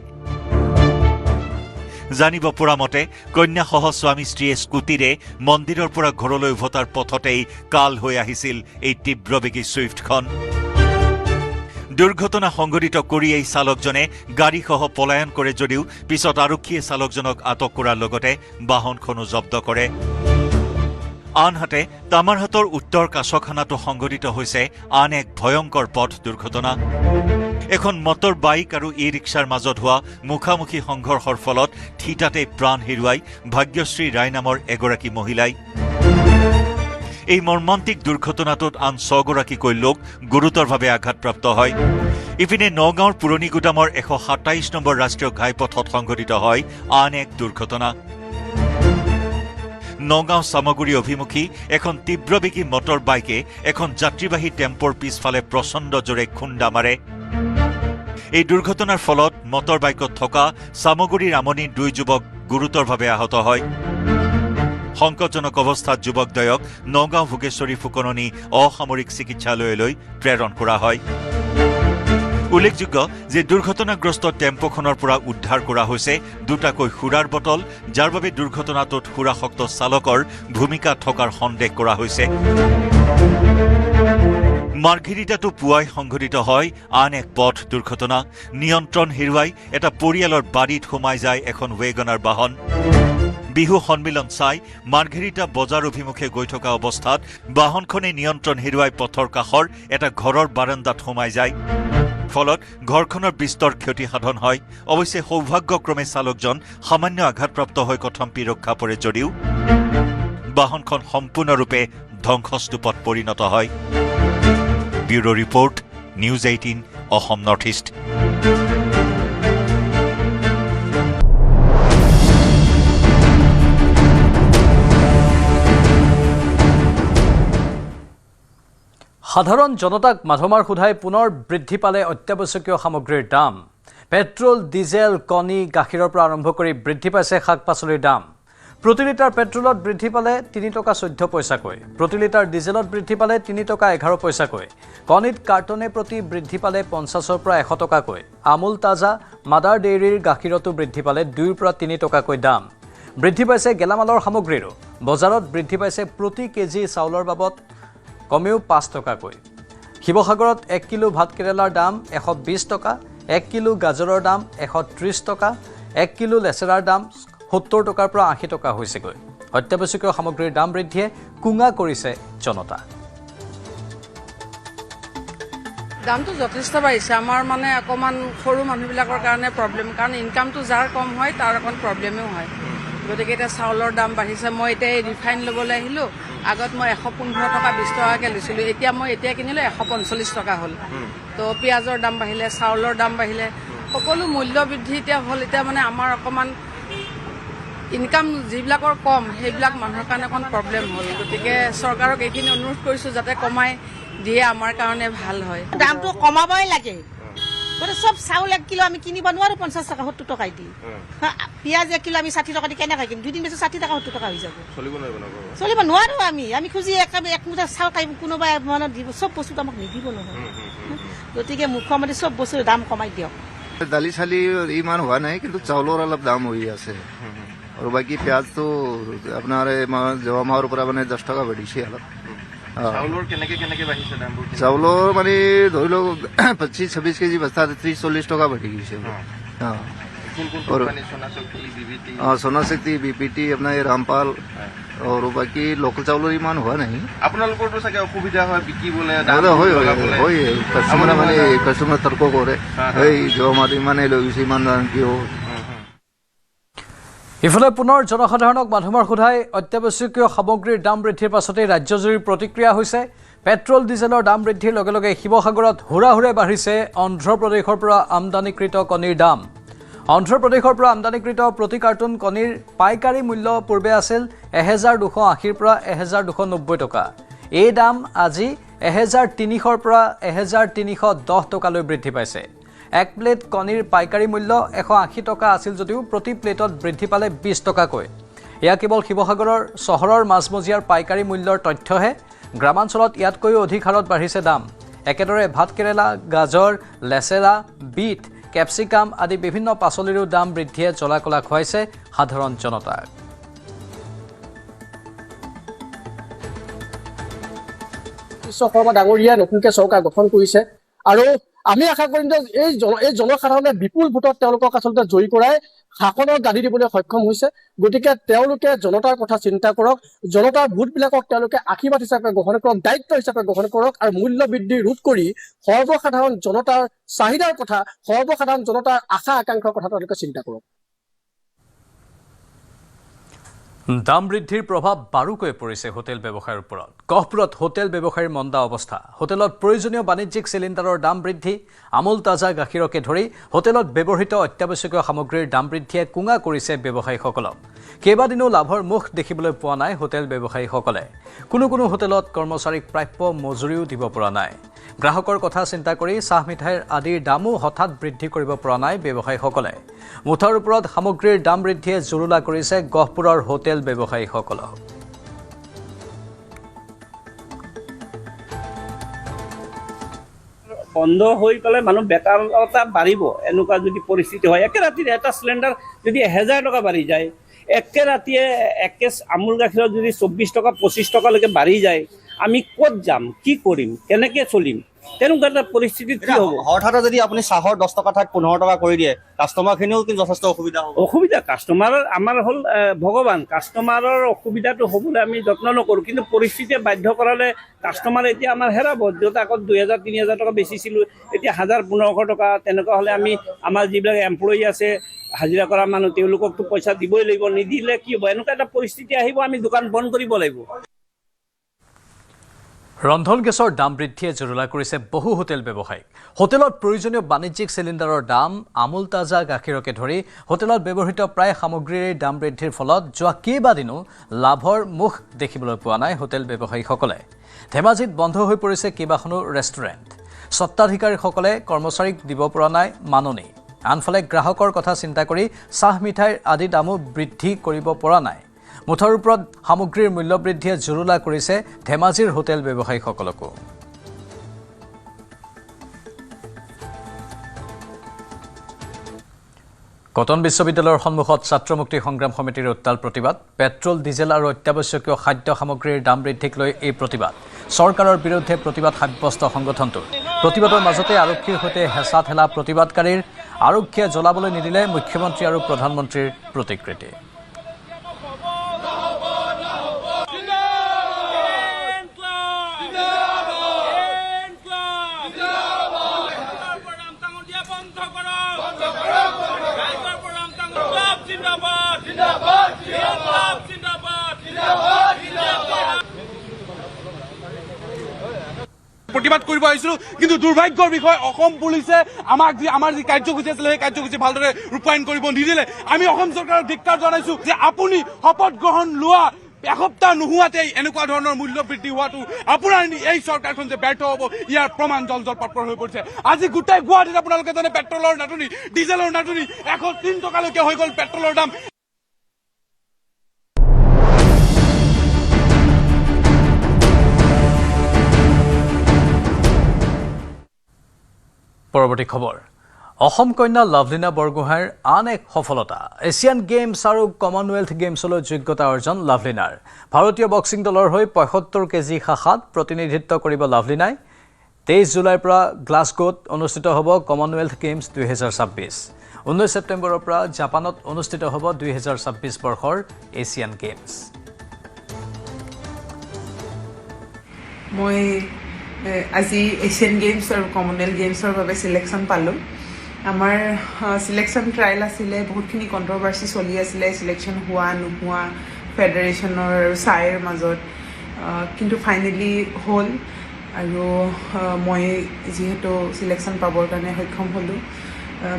জানিব পৰা মতে কন্যাসহ স্বামী স্ত্ৰীয়ে স্কুটিৰে মন্দিৰৰ পৰা ঘৰলৈ উভতাৰ পথতেই কাল হৈ আহিছিল এই তীব্ৰবেগী ছুইফ্টখন দুৰ্ঘটনা সংঘটিত কৰি এই চালকজনে গাড়ীসহ পলায়ন কৰে যদিও পিছত আৰক্ষীয়ে চালকজনক আটক কৰাৰ লগতে বাহনখনো জব্দ কৰে। আনহাতে তামাৰহাটৰ উত্তৰ কাছখানাতো সংঘটিত হৈছে আন এক ভয়ংকৰ পথ দুৰ্ঘটনা। এখন মটৰ বাইক আৰু ই ৰিক্সাৰ মাজত হোৱা মুখামুখি সংঘৰ্ষৰ ফলত থিতাতে প্ৰাণ হেৰুৱাই ভাগ্যশ্ৰী ৰায় নামৰ এগৰাকী মহিলাই। এই মৰ্মান্তিক দুৰ্ঘটনাটোত আন 6 গৰাকীকৈ লোক গুৰুতৰভাৱে আঘাতপ্ৰাপ্ত হয়। ইপিনে নগাঁৱৰ পুৰণি গুদামৰ 127 নম্বৰ ৰাষ্ট্ৰীয় ঘাইপথত সংঘটিত হয় আন এক দুৰ্ঘটনা। নগাঁও চামগুৰি অভিমুখী এখন তীব্ৰবেগী মটৰ বাইকে এখন যাত্ৰীবাহী টেম্পোৰ পিছফালে প্ৰচণ্ড জোৰে খুন্দা মাৰে। এই দুৰ্ঘটনাৰ ফলত মটৰ বাইকত থকা চামগুৰিৰ আমনিৰ 2 যুৱক গুৰুতৰভাৱে আহত হয়। সংকটজনক অৱস্থাত যুৱকদ্বয়ক নগাঁও ভোগেশ্বৰী ফুকননি অসামৰিক চিকিৎসালয়লৈ প্ৰেৰণ কৰা হয়। উল্লেখযোগ্য যে দুৰ্ঘটনাগ্ৰস্ত টেম্পোখনৰ পৰা উদ্ধাৰ কৰা হৈছে দুটাকৈ সুৰাৰ বটল, যাৰ বাবে দুৰ্ঘটনাটোত সুৰাসক্ত চালকৰ ভূমিকা থকাৰ সন্দেহ কৰা হৈছে। মাৰ্ঘেৰিটাতো পুৱাই সংঘটিত হয় আন এক পথ দুৰ্ঘটনা। নিয়ন্ত্ৰণ হেৰুৱাই এটা পৰিয়ালৰ বাৰীত সোমাই যায় এখন ৱেগনাৰ বাহন। বিহু সন্মিলন চাই মাৰ্ঘেৰিটা বজাৰ অভিমুখে গৈ থকা অৱস্থাত বাহনখনে নিয়ন্ত্ৰণ হেৰুৱাই পথৰ কাষৰ এটা ঘৰৰ বাৰাণ্ডাত সোমাই যায়। ফলত ঘৰখনৰ বিস্তৰ ক্ষতি সাধন হয়। অৱশ্যে সৌভাগ্যক্ৰমে চালকজন সামান্য আঘাতপ্ৰাপ্ত হৈ কথম্পি ৰক্ষা পৰে যদিও বাহনখন সম্পূৰ্ণৰূপে ধ্বংসস্তূপত পৰিণত হয়। Bureau report, news 18 Assam north east. সাধাৰণ জনতাক মাধমাৰ সোধাই পুনৰ বৃদ্ধি পালে অত্যাৱশ্যকীয় সামগ্ৰীৰ দাম। পেট্ৰল, ডিজেল, কণী, গাখীৰৰ পৰা আৰম্ভ কৰি বৃদ্ধি পাইছে শাক পাচলিৰ দাম। প্ৰতি লিটাৰ পেট্ৰলত বৃদ্ধি পালে 3 টকা 14 পইচাকৈ, প্ৰতি লিটাৰ ডিজেলত বৃদ্ধি পালে 3 টকা 11 পইচাকৈ, কণীত কাৰ্টনে প্ৰতি বৃদ্ধি পালে 50ৰ পৰা 100 টকাকৈ, আমুল তাজা মাদাৰ ডেইৰীৰ গাখীৰতো বৃদ্ধি পালে 2ৰ পৰা 3 টকাকৈ দাম। বৃদ্ধি পাইছে গেলামালৰ সামগ্ৰীৰো। বজাৰত বৃদ্ধি পাইছে প্ৰতি কেজি চাউলৰ বাবদ কমেও 5 টকাকৈ। শিৱসাগৰত 1 কিলো ভাতকেৰেলাৰ দাম 120 টকা, 1 কিলো গাজৰৰ দাম 130 টকা, 1 কিলো লেচেৰাৰ দাম 70 টকাৰ পৰা 80 টকা হৈছেগৈ। অত্যাৱশ্যকীয় সামগ্ৰীৰ দাম বৃদ্ধিয়ে কুঙা কৰিছে জনতা। দামটো যথেষ্ট বাঢ়িছে। আমাৰ মানে অকণমান সৰু মানুহবিলাকৰ কাৰণে প্ৰব্লেম, কাৰণ ইনকামটো যাৰ কম হয় তাৰ অকণ প্ৰব্লেমেও হয়। গতিকে এতিয়া চাউলৰ দাম বাঢ়িছে। মই এতিয়া ৰিফাইন ল'বলৈ আহিলোঁ, আগত মই 115 টকা 20 টকাকৈ লৈছিলোঁ, এতিয়া কিনিলোঁ 145 টকা হ'ল। তো পিঁয়াজৰ দাম বাঢ়িলে, চাউলৰ দাম বাঢ়িলে, সকলো মূল্য বৃদ্ধি এতিয়া হ'ল। এতিয়া মানে আমাৰ অকণমান ইনকাম যিবিলাকৰ কম সেইবিলাক মানুহৰ কাৰণে অকণ প্ৰব্লেম হ'ল। গতিকে চৰকাৰক এইখিনি অনুৰোধ কৰিছোঁ যাতে কমাই দিয়ে, আমাৰ কাৰণে ভাল হয়। দামটো কমাবই লাগে। গতিকে চব চাউল 1 কিলো আমি কিনিব নোৱাৰোঁ 50 টকা 70 টকাই দি। পিঁয়াজ 1 কিলো আমি 60 টকা দি কেনেকৈ কিনিম? 2 দিন পিছত 60 টকা 70 টকা হৈ যাব। চলিব নোৱাৰোঁ আমি খুজি এক মুঠা চাউল খাই কোনোবাই মানে দিব, চব বস্তুটো আমাক নিদিব নহয়। গতিকে মুখ্যমন্ত্ৰী চব বস্তুৰ দাম কমাই দিয়ক। দালি চালি ইমান হোৱা নাই, কিন্তু চাউলৰ অলপ দাম হৈ আছে। আৰু বাকী পিঁয়াজটো আপোনাৰ যোৱা মাহৰ পৰা মানে 10 টকা বাঢ়িছে অলপ। চাউলৰ মানে ধৰি লওক 25-26 কেজি বস্তা 30-40 টকা বাঢ়ি গৈছে। সোনা শক্তি, বিপিটি, আপোনাৰ ৰামপাল আৰু বাকী লোকেল চাউলৰ ইমান হোৱা নাই। আপোনালোকৰতো চাগে অসুবিধা হয় বিকিবলৈ? হয়, কাষ্টমাৰ তৰ্ক কৰে, এই যোৱা মাহত ইমানে লৈ গৈছে, ইমান দাম কিয়? ইফালে পুনৰ জনসাধাৰণক মাধমাৰ সোধাই অত্যাৱশ্যকীয় সামগ্ৰীৰ দাম বৃদ্ধিৰ পাছতেই ৰাজ্যজুৰি প্ৰতিক্ৰিয়া হৈছে। পেট্ৰল ডিজেলৰ দাম বৃদ্ধিৰ লগে লগে শিৱসাগৰত হুৰাহুৰে বাঢ়িছে অন্ধ্ৰপ্ৰদেশৰ পৰা আমদানিকৃত কণীৰ দাম। অন্ধ্ৰপ্ৰদেশৰ পৰা আমদানিকৃত প্ৰতি কাৰ্টুন কণীৰ পাইকাৰী মূল্য পূৰ্বে আছিল 1280 পৰা 1290 টকা। এই দাম আজি 1300 পৰা 1310 টকালৈ বৃদ্ধি পাইছে। 1 প্লেট কণীৰ পাইকাৰী মূল্য 180 টকা আছিল যদিও প্ৰতি প্লেটত বৃদ্ধি পালে 20 টকাকৈ। এয়া কেৱল শিৱসাগৰৰ চহৰৰ মাজমজিয়াৰ পাইকাৰী মূল্যৰ তথ্যহে। গ্ৰামাঞ্চলত ইয়াতকৈও অধিক হাৰত বাঢ়িছে দাম। একেদৰে ভাতকেৰেলা, গাজৰ, লেচেৰা, বিট, কেপচিকাম আদি বিভিন্ন পাচলিৰো দাম বৃদ্ধিয়ে জ্বলা-কলা খুৱাইছে সাধাৰণ জনতাক। বিশ্বকৰ্মা ডাঙৰীয়া নতুনকৈ চৰকাৰ গঠন কৰিছে আৰু আমি আশা কৰিম যে এই জনসাধাৰণে বিপুল ভোটত তেওঁলোকক আচলতে জয়ী কৰাই শাসনৰ গাদী দিবলৈ সক্ষম হৈছে। গতিকে তেওঁলোকে জনতাৰ কথা চিন্তা কৰক, জনতাৰ ভোটবিলাকক তেওঁলোকে আশীৰ্বাদ হিচাপে গ্ৰহণ কৰক, দায়িত্ব হিচাপে গ্ৰহণ কৰক আৰু মূল্য বৃদ্ধি ৰোধ কৰি সৰ্বসাধাৰণ জনতাৰ চাহিদাৰ কথা, সৰ্বসাধাৰণ জনতাৰ আশা আকাংক্ষাৰ কথা তেওঁলোকে চিন্তা কৰক। দাম বৃদ্ধিৰ প্ৰভাৱ বাৰুকৈ পৰিছে হোটেল ব্যৱসায়ৰ ওপৰত। গহপুৰত হোটেল ব্যৱসায়ীৰ মন্দা অৱস্থা। হোটেলত প্ৰয়োজনীয় বাণিজ্যিক চিলিণ্ডাৰৰ দাম বৃদ্ধি, আমুল তাজা গাখীৰকে ধৰি হোটেলত ব্যৱহৃত অত্যাৱশ্যকীয় সামগ্ৰীৰ দাম বৃদ্ধিয়ে কোঙা কৰিছে ব্যৱসায়ীসকলক। কেইবাদিনো লাভৰ মুখ দেখিবলৈ পোৱা নাই হোটেল ব্যৱসায়ীসকলে। কোনো হোটেলত কৰ্মচাৰীক প্ৰাপ্য মজুৰিও দিব পৰা নাই। গ্ৰাহকৰ কথা চিন্তা কৰি চাহ মিঠাইৰ আদিৰ দামো হঠাৎ বৃদ্ধি কৰিব পৰা নাই ব্যৱসায়ীসকলে। মুঠৰ ওপৰত সামগ্ৰীৰ দাম বৃদ্ধিয়ে জুৰুলা কৰিছে গহপুৰৰ হোটেল ব্যৱসায়ীসকলক। বন্ধ হৈ পেলাই মানুহ বেকাৰতা বাঢ়িব। এনেকুৱা যদি পৰিস্থিতি হয়, একে ৰাতিৰে এটা চিলিণ্ডাৰ যদি 1000 টকা বাঢ়ি যায়, একে ৰাতিয়ে একে আমুল গাখীৰত যদি 24 টকা 25 টকালৈকে বাঢ়ি যায়, আমি ক'ত যাম, কি কৰিম, কেনেকৈ চলিম? তেনেকুৱা এটা পৰিস্থিতিত কি হ'ব? হঠাতে যদি আপুনি চাহৰ 10 টকা ঠাইত 15 টকা কৰি দিয়ে, কাষ্টমাৰখিনিও কিন্তু যথেষ্ট অসুবিধা হ'ব। অসুবিধা কাষ্টমাৰৰ আমাৰ হ'ল ভগৱান। কাষ্টমাৰৰ অসুবিধাটো হ'বলৈ আমি যত্ন নকৰোঁ, কিন্তু পৰিস্থিতিয়ে বাধ্য কৰালে কাষ্টমাৰ এতিয়া আমাৰ হেৰাব। য'ত আগত 2000-3000 টকা বেচিছিলোঁ, এতিয়া 1000-1500 টকা। তেনেকুৱা হ'লে আমি আমাৰ যিবিলাক এমপ্লয়ী আছে, হাজিৰা কৰা মানুহ, তেওঁলোককতো পইচা দিবই লাগিব। নিদিলে কি হ'ব? এনেকুৱা এটা পৰিস্থিতি আহিব, আমি দোকান বন্ধ কৰিব লাগিব। ৰন্ধন গেছৰ দাম বৃদ্ধিয়ে জুৰুলা কৰিছে বহু হোটেল ব্যৱসায়ীক। হোটেলত প্ৰয়োজনীয় বাণিজ্যিক চিলিণ্ডাৰৰ দাম, আমুল তাজা গাখীৰকে ধৰি হোটেলত ব্যৱহৃত প্ৰায় সামগ্ৰীৰ দাম বৃদ্ধিৰ ফলত যোৱা কেইবাদিনো লাভৰ মুখ দেখিবলৈ পোৱা নাই হোটেল ব্যৱসায়ীসকলে। ধেমাজিত বন্ধ হৈ পৰিছে কেইবাখনো ৰেষ্টুৰেণ্ট। স্বত্বাধিকাৰীসকলে কৰ্মচাৰীক দিব পৰা নাই মাননি। আনফালে গ্ৰাহকৰ কথা চিন্তা কৰি চাহ মিঠাইৰ আদি দামো বৃদ্ধি কৰিব পৰা নাই। মুঠৰ ওপৰত সামগ্ৰীৰ মূল্য বৃদ্ধিয়ে জুৰুলা কৰিছে ধেমাজিৰ হোটেল ব্যৱসায়ীসকলকো। কটন বিশ্ববিদ্যালয়ৰ সন্মুখত ছাত্ৰ মুক্তি সংগ্ৰাম সমিতিৰ উত্তাল প্ৰতিবাদ। পেট্ৰল, ডিজেল আৰু অত্যাৱশ্যকীয় খাদ্য সামগ্ৰীৰ দাম বৃদ্ধিক লৈ এই প্ৰতিবাদ। চৰকাৰৰ বিৰুদ্ধে প্ৰতিবাদ সাব্যস্ত সংগঠনটোৰ। প্ৰতিবাদৰ মাজতে আৰক্ষীৰ সৈতে হেঁচা ঠেলা প্ৰতিবাদকাৰীৰ। আৰক্ষীয়ে জ্বলাবলৈ নিদিলে মুখ্যমন্ত্ৰী আৰু প্ৰধানমন্ত্ৰীৰ প্ৰতিকৃতি। প্ৰতিবাদ কৰিব আহিছিলোঁ, কিন্তু দুৰ্ভাগ্যৰ বিষয় অসম পুলিচে আমাৰ যি কাৰ্যসূচী আছিলে সেই কাৰ্যসূচী ভালদৰে ৰূপায়ণ কৰিব নিদিলে। আমি অসম চৰকাৰক ধিক্কাৰ জনাইছোঁ যে আপুনি শপত গ্ৰহণ লোৱা এসপ্তাহ নোহোৱাতেই এনেকুৱা ধৰণৰ মূল্য বৃদ্ধি হোৱাটো আপোনাৰ এই চৰকাৰখন যে ব্যৰ্থ হ'ব, ইয়াৰ প্ৰমাণ জলজলপাতৰ হৈ পৰিছে। আজি গোটেই গুৱাহাটীত আপোনালোকে জানে পেট্ৰলৰ নাটনি, ডিজেলৰ নাটনি, 103 টকালৈকে হৈ গ'ল পেট্ৰলৰ দাম। পৰৱৰ্তী খবৰ। অসম কন্যা লাভলীনা বৰগোহাঁইৰ আন এক সফলতা। এছিয়ান গেমছ আৰু কমনৱেলথ গেমছলৈ যোগ্যতা অৰ্জন লাভলীনাৰ। ভাৰতীয় বক্সিং দলৰ হৈ 75 কেজি শাখাত প্ৰতিনিধিত্ব কৰিব লাভলীনাই। 23 জুলাইৰ পৰা গ্লাছগোত অনুষ্ঠিত হ'ব কমনৱেলথ গেমছ 2026। 19 ছেপ্টেম্বৰৰ পৰা জাপানত অনুষ্ঠিত হ'ব 2026 বৰ্ষৰ এছিয়ান গেমছ। মই আজি এছিয়ান গেমছ আৰু কমনৱেলথ গেমছৰ বাবে চিলেকশ্যন পালোঁ। আমাৰ চিলেকশ্যন ট্ৰায়েল আছিলে, বহুতখিনি কণ্ট্ৰভাৰ্চি চলি আছিলে, চিলেকশ্যন হোৱা নোহোৱা ফেডাৰেশ্যনৰ আৰু ছাইৰ মাজত, কিন্তু ফাইনেলি হ'ল। আৰু মই যিহেতু চিলেকশ্যন পাবৰ কাৰণে সক্ষম হ'লোঁ,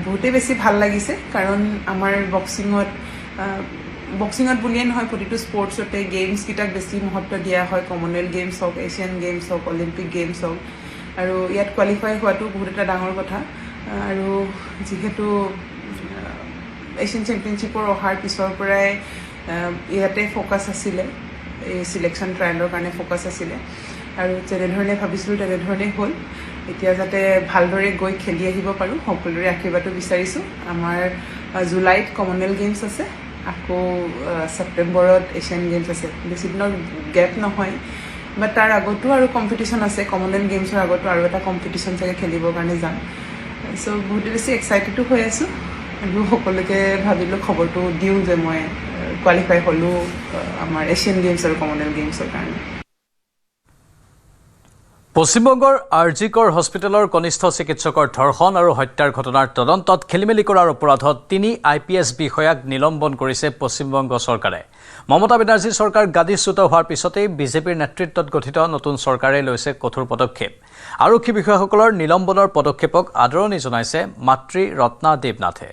বহুতেই বেছি ভাল লাগিছে। কাৰণ আমাৰ বক্সিঙত বুলিয়ে নহয়, প্ৰতিটো স্পৰ্টছতে গেমছকেইটাক বেছি মহত্ব দিয়া হয়। কমনৱেলথ গেমছ হওক, এছিয়ান গেমছ হওক, অলিম্পিক গেমছ হওক, আৰু ইয়াত কোৱালিফাই হোৱাটো বহুত এটা ডাঙৰ কথা। আৰু যিহেতু এছিয়ান চেম্পিয়নশ্বিপৰ অহাৰ পিছৰ পৰাই ইয়াতে ফ'কাছ আছিলে, এই চিলেকশ্যন ট্ৰায়েলৰ কাৰণে ফ'কাছ আছিলে, আৰু যেনেধৰণে ভাবিছিলোঁ তেনেধৰণেই হ'ল। এতিয়া যাতে ভালদৰে গৈ খেলি আহিব পাৰোঁ, সকলোৰে আশীৰ্বাদো বিচাৰিছোঁ। আমাৰ জুলাইত কমনৱেলথ গেমছ আছে, আকৌ ছেপ্টেম্বৰত এছিয়ান গেমছ আছে। বেছি দিনৰ গেপ নহয়, বাট তাৰ আগতো আৰু কম্পিটিশ্যন আছে, কমনৱেলথ গেমছৰ আগতো আৰু এটা কম্পিটিশ্যন চাগে খেলিবৰ কাৰণে যাম। চ' বহুত বেছি এক্সাইটেডো হৈ আছোঁ আৰু সকলোকে ভাবিলোঁ খবৰটো দিওঁ যে মই কোৱালিফাই হ'লোঁ আমাৰ এছিয়ান গেমছ আৰু কমনৱেলথ গেমছৰ কাৰণে। পশ্চিমবংগৰ আৰজিকৰ হস্পিটেলৰ কনিষ্ঠ চিকিৎসকৰ ধৰ্ষণ আৰু হত্যাৰ ঘটনাৰ তদন্তত খেলিমেলি কৰাৰ অপৰাধত 3 IPS বিষয়াক নিলম্বন কৰিছে পশ্চিমবংগ চৰকাৰে। মমতা বেনাৰ্জীৰ চৰকাৰ গাদীচ্যুত হোৱাৰ পিছতেই বিজেপিৰ নেতৃত্বত গঠিত নতুন চৰকাৰে লৈছে কঠোৰ পদক্ষেপ। আৰক্ষী বিষয়াসকলৰ নিলম্বনৰ পদক্ষেপক আদৰণি জনাইছে মাতৃ ৰত্না দেৱনাথে।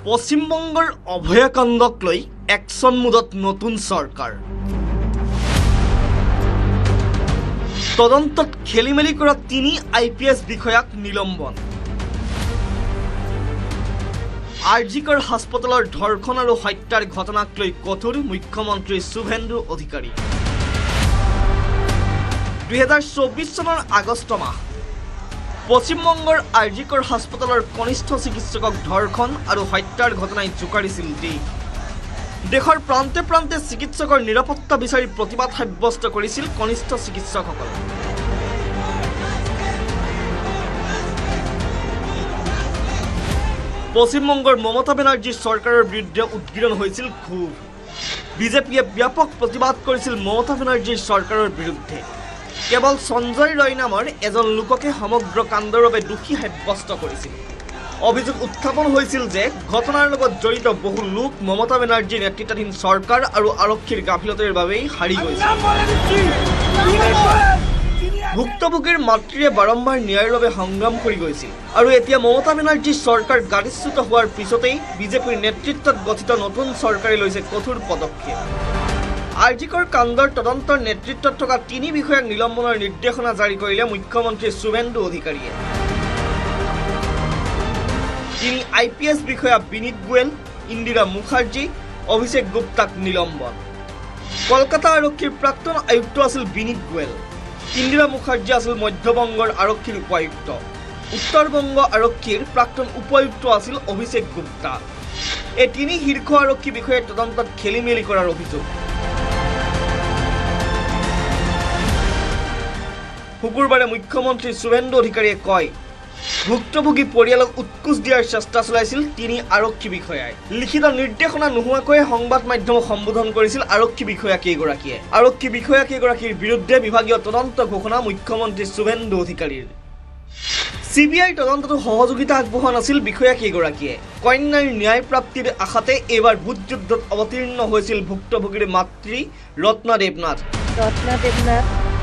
পশ্চিমবংগৰ অভয়াকাণ্ডক লৈ একশ্যন মুডত নতুন চৰকাৰ। তদন্তত খেলিমেলি কৰা 3 IPS বিষয়াক নিলম্বন। আৰজিকৰ হাস্পতালৰ ধৰ্ষণ আৰু হত্যাৰ ঘটনাক লৈ কঠোৰ মুখ্যমন্ত্ৰী শুভেন্দু অধিকাৰী। 2024 চনৰ আগষ্ট মাহ পশ্চিমবংগৰ আৰজিকৰ হাস্পতালৰ কনিষ্ঠ চিকিৎসকক ধৰ্ষণ আৰু হত্যাৰ ঘটনাই জোকাৰিছিল দেশ। দেশৰ প্ৰান্তে প্ৰান্তে চিকিৎসকৰ নিৰাপত্তা বিচাৰি প্ৰতিবাদ সাব্যস্ত কৰিছিল কনিষ্ঠ চিকিৎসকসকলে। পশ্চিমবংগৰ মমতা বেনাৰ্জীৰ চৰকাৰৰ বিৰুদ্ধে উদ্গীৰণ হৈছিল ক্ষোভ। বিজেপিয়ে ব্যাপক প্ৰতিবাদ কৰিছিল মমতা বেনাৰ্জীৰ চৰকাৰৰ বিৰুদ্ধে। কেৱল সঞ্জয় ৰয় নামৰ এজন লোককে সমগ্ৰ কাণ্ডৰ বাবে দোষী সাব্যস্ত কৰিছিল। অভিযোগ উত্থাপন হৈছিল যে ঘটনাৰ লগত জড়িত বহু লোক মমতা বেনাৰ্জীৰ নেতৃত্বাধীন চৰকাৰ আৰু আৰক্ষীৰ গাফিলতিৰ বাবেই হাৰি গৈছিল। ভুক্তভোগীৰ মাতৃয়ে বাৰম্বাৰ ন্যায়ৰ বাবে সংগ্ৰাম কৰি গৈছিল আৰু এতিয়া মমতা বেনাৰ্জীৰ চৰকাৰ গাদীচ্যুত হোৱাৰ পিছতেই বিজেপিৰ নেতৃত্বত গঠিত নতুন চৰকাৰে লৈছে কঠোৰ পদক্ষেপ। আৰজিকৰ কাণ্ডৰ তদন্তৰ নেতৃত্বত থকা 3 বিষয়াক নিলম্বনৰ নিৰ্দেশনা জাৰি কৰিলে মুখ্যমন্ত্ৰী শুভেন্দু অধিকাৰীয়ে। 3 IPS বিষয়া বিনীত গোৱেল, ইন্দিৰা মুখাৰ্জী, অভিষেক গুপ্তাক নিলম্বন। কলকাতা আৰক্ষীৰ প্ৰাক্তন আয়ুক্ত আছিল বিনীত গোৱেল। ইন্দিৰা মুখাৰ্জী আছিল মধ্যবংগৰ আৰক্ষীৰ উপায়ুক্ত। উত্তৰবংগ আৰক্ষীৰ প্ৰাক্তন উপায়ুক্ত আছিল অভিষেক গুপ্তা। এই 3 শীৰ্ষ আৰক্ষী বিষয়াই তদন্তত খেলিমেলি কৰাৰ অভিযোগ। শুকুৰবাৰে মুখ্যমন্ত্ৰী শুভেন্দু অধিকাৰীয়ে কয়, ভুক্তভোগী পৰিয়ালক উৎকোচ দিয়াৰ চেষ্টা চলাইছিল 3 আৰক্ষী বিষয়াই। লিখিত নিৰ্দেশনা নোহোৱাকৈ সংবাদ মাধ্যমক সম্বোধন কৰিছিল আৰক্ষী বিষয়াকেইগৰাকীয়ে। আৰক্ষী বিষয়াকেইগৰাকীৰ বিৰুদ্ধে বিভাগীয় তদন্ত ঘোষণা মুখ্যমন্ত্ৰী শুভেন্দু অধিকাৰীৰ। CBI তদন্ততো সহযোগিতা আগবঢ়োৱা নাছিল বিষয়াকেইগৰাকীয়ে। কন্যাৰ ন্যায় প্ৰাপ্তিৰ আশাতে এইবাৰ ভোটযুদ্ধত অৱতীৰ্ণ হৈছিল ভুক্তভোগীৰ মাতৃ ৰত্না দেৱনাথ।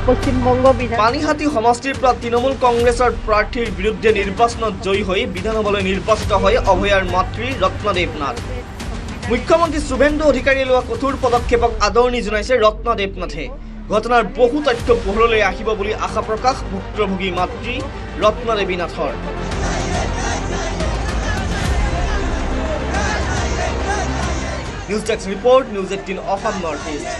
পশ্চিমবংগ পানীহাটি সমষ্টিৰ পৰা তৃণমূল কংগ্ৰেছৰ প্ৰাৰ্থীৰ বিৰুদ্ধে নিৰ্বাচনত জয়ী হৈ বিধানসভালৈ নিৰ্বাচিত হয় অভয়াৰ মাতৃ ৰত্না দেৱনাথ। মুখ্যমন্ত্ৰী শুভেন্দু অধিকাৰীয়ে লোৱা কঠোৰ পদক্ষেপক আদৰণি জনাইছে ৰত্না দেৱনাথে। ঘটনাৰ বহু তথ্য পোহৰলৈ আহিব বুলি আশা প্ৰকাশ ভুক্তভোগী মাতৃ ৰত্না দেৱীনাথৰ। News desk report, news 18 Assam north east.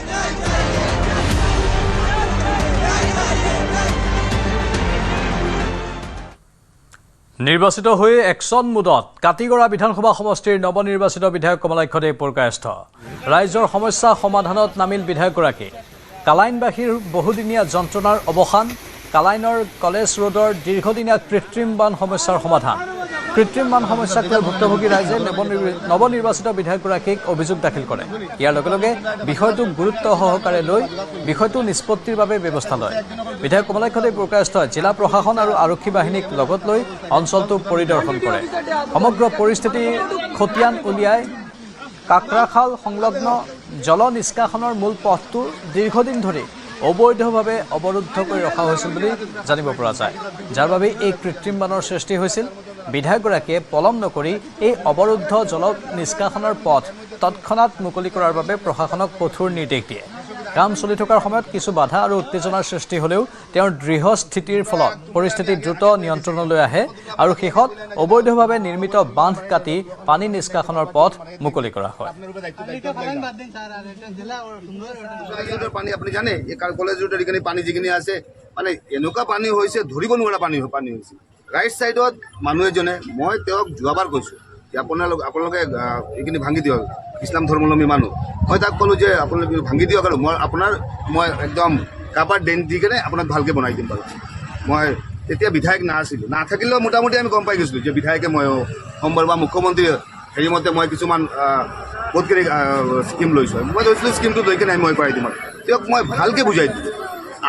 নিৰ্বাচিত হৈ একশ্যন মুডত কাটিগড়া বিধানসভা সমষ্টিৰ নৱনিৰ্বাচিত বিধায়ক কমলাক্ষ দেৱ বৰকায়স্থ। ৰাইজৰ সমস্যা সমাধানত নামিল বিধায়কগৰাকী। কালাইনবাসীৰ বহুদিনীয়া যন্ত্ৰণাৰ অৱসান, কালাইনৰ কলেজ ৰোডৰ দীৰ্ঘদিনীয়া কৃত্ৰিম বান সমস্যাৰ সমাধান। কৃত্ৰিম বান সমস্যাক লৈ ভুক্তভোগী ৰাইজে নৱনিৰ্বাচিত বিধায়কগৰাকীক অভিযোগ দাখিল কৰে। ইয়াৰ লগে লগে বিষয়টোক গুৰুত্ব সহকাৰে লৈ বিষয়টো নিষ্পত্তিৰ বাবে ব্যৱস্থা লয়। বিধায়ক কমলাক্ষ দেৱ বৰকায়স্থই জিলা প্ৰশাসন আৰু আৰক্ষী বাহিনীক লগত লৈ অঞ্চলটো পৰিদৰ্শন কৰে। সমগ্ৰ পৰিস্থিতি খতিয়ান উলিয়াই কাকৰাখাল সংলগ্ন জল নিষ্কাশনৰ মূল পথটো দীৰ্ঘদিন ধৰি অবৈধভাৱে অৱৰুদ্ধ কৰি ৰখা হৈছিল বুলি জানিব পৰা যায়, যাৰ বাবে এই কৃত্ৰিম বানৰ সৃষ্টি হৈছিল। বিধায়কগৰাকীয়ে পলম নকৰি এই অৱৰুদ্ধ জল নিষ্কাশনৰ পথ তৎক্ষণাৎ মুকলি কৰাৰ বাবে প্ৰশাসনক কঠোৰ নিৰ্দেশ দিয়ে। কাম চলি থকাৰ সময়ত কিছু বাধা আৰু উত্তেজনাৰ সৃষ্টি হ'লেও তেওঁৰ দৃঢ় স্থিতিৰ ফলত পৰিস্থিতি দ্ৰুত নিয়ন্ত্ৰণলৈ আহে আৰু শেষত অবৈধভাৱে নিৰ্মিত বান্ধ কাটি পানী নিষ্কাশনৰ পথ মুকলি কৰা হয়। পানী আপুনি জানে কলেজ ৰোডৰ এইখিনি পানী যিখিনি আছে মানে এনেকুৱা পানী হৈছে ধৰিব নোৱাৰা পানী হৈছে। ৰাইট ছাইডত মানুহ এজনে, মই তেওঁক যোৱাবাৰ কৈছোঁ আপোনালোকে এইখিনি ভাঙি দিয়ক, ইছলাম ধৰ্মাৱলম্বী মানুহ। মই তাক ক'লোঁ যে আপোনালোকে ভাঙি দিয়ক আৰু মই একদম কাবাৰ ডেণ্ট দি কেনে আপোনাক ভালকৈ বনাই দিম বাৰু। মই তেতিয়া বিধায়ক নাথাকিলেও মোটামুটি আমি গম পাই গৈছিলোঁ যে বিধায়কে মই সোমবাৰ বা মুখ্যমন্ত্ৰী হেৰিমতে মই কিছুমান বহুতখিনি স্কিম লৈছোঁ। মই লৈছিলোঁ স্কিমটো লৈ কেনে মই কৰাই দিম আৰু তেওঁক মই ভালকৈ বুজাই দিলোঁ।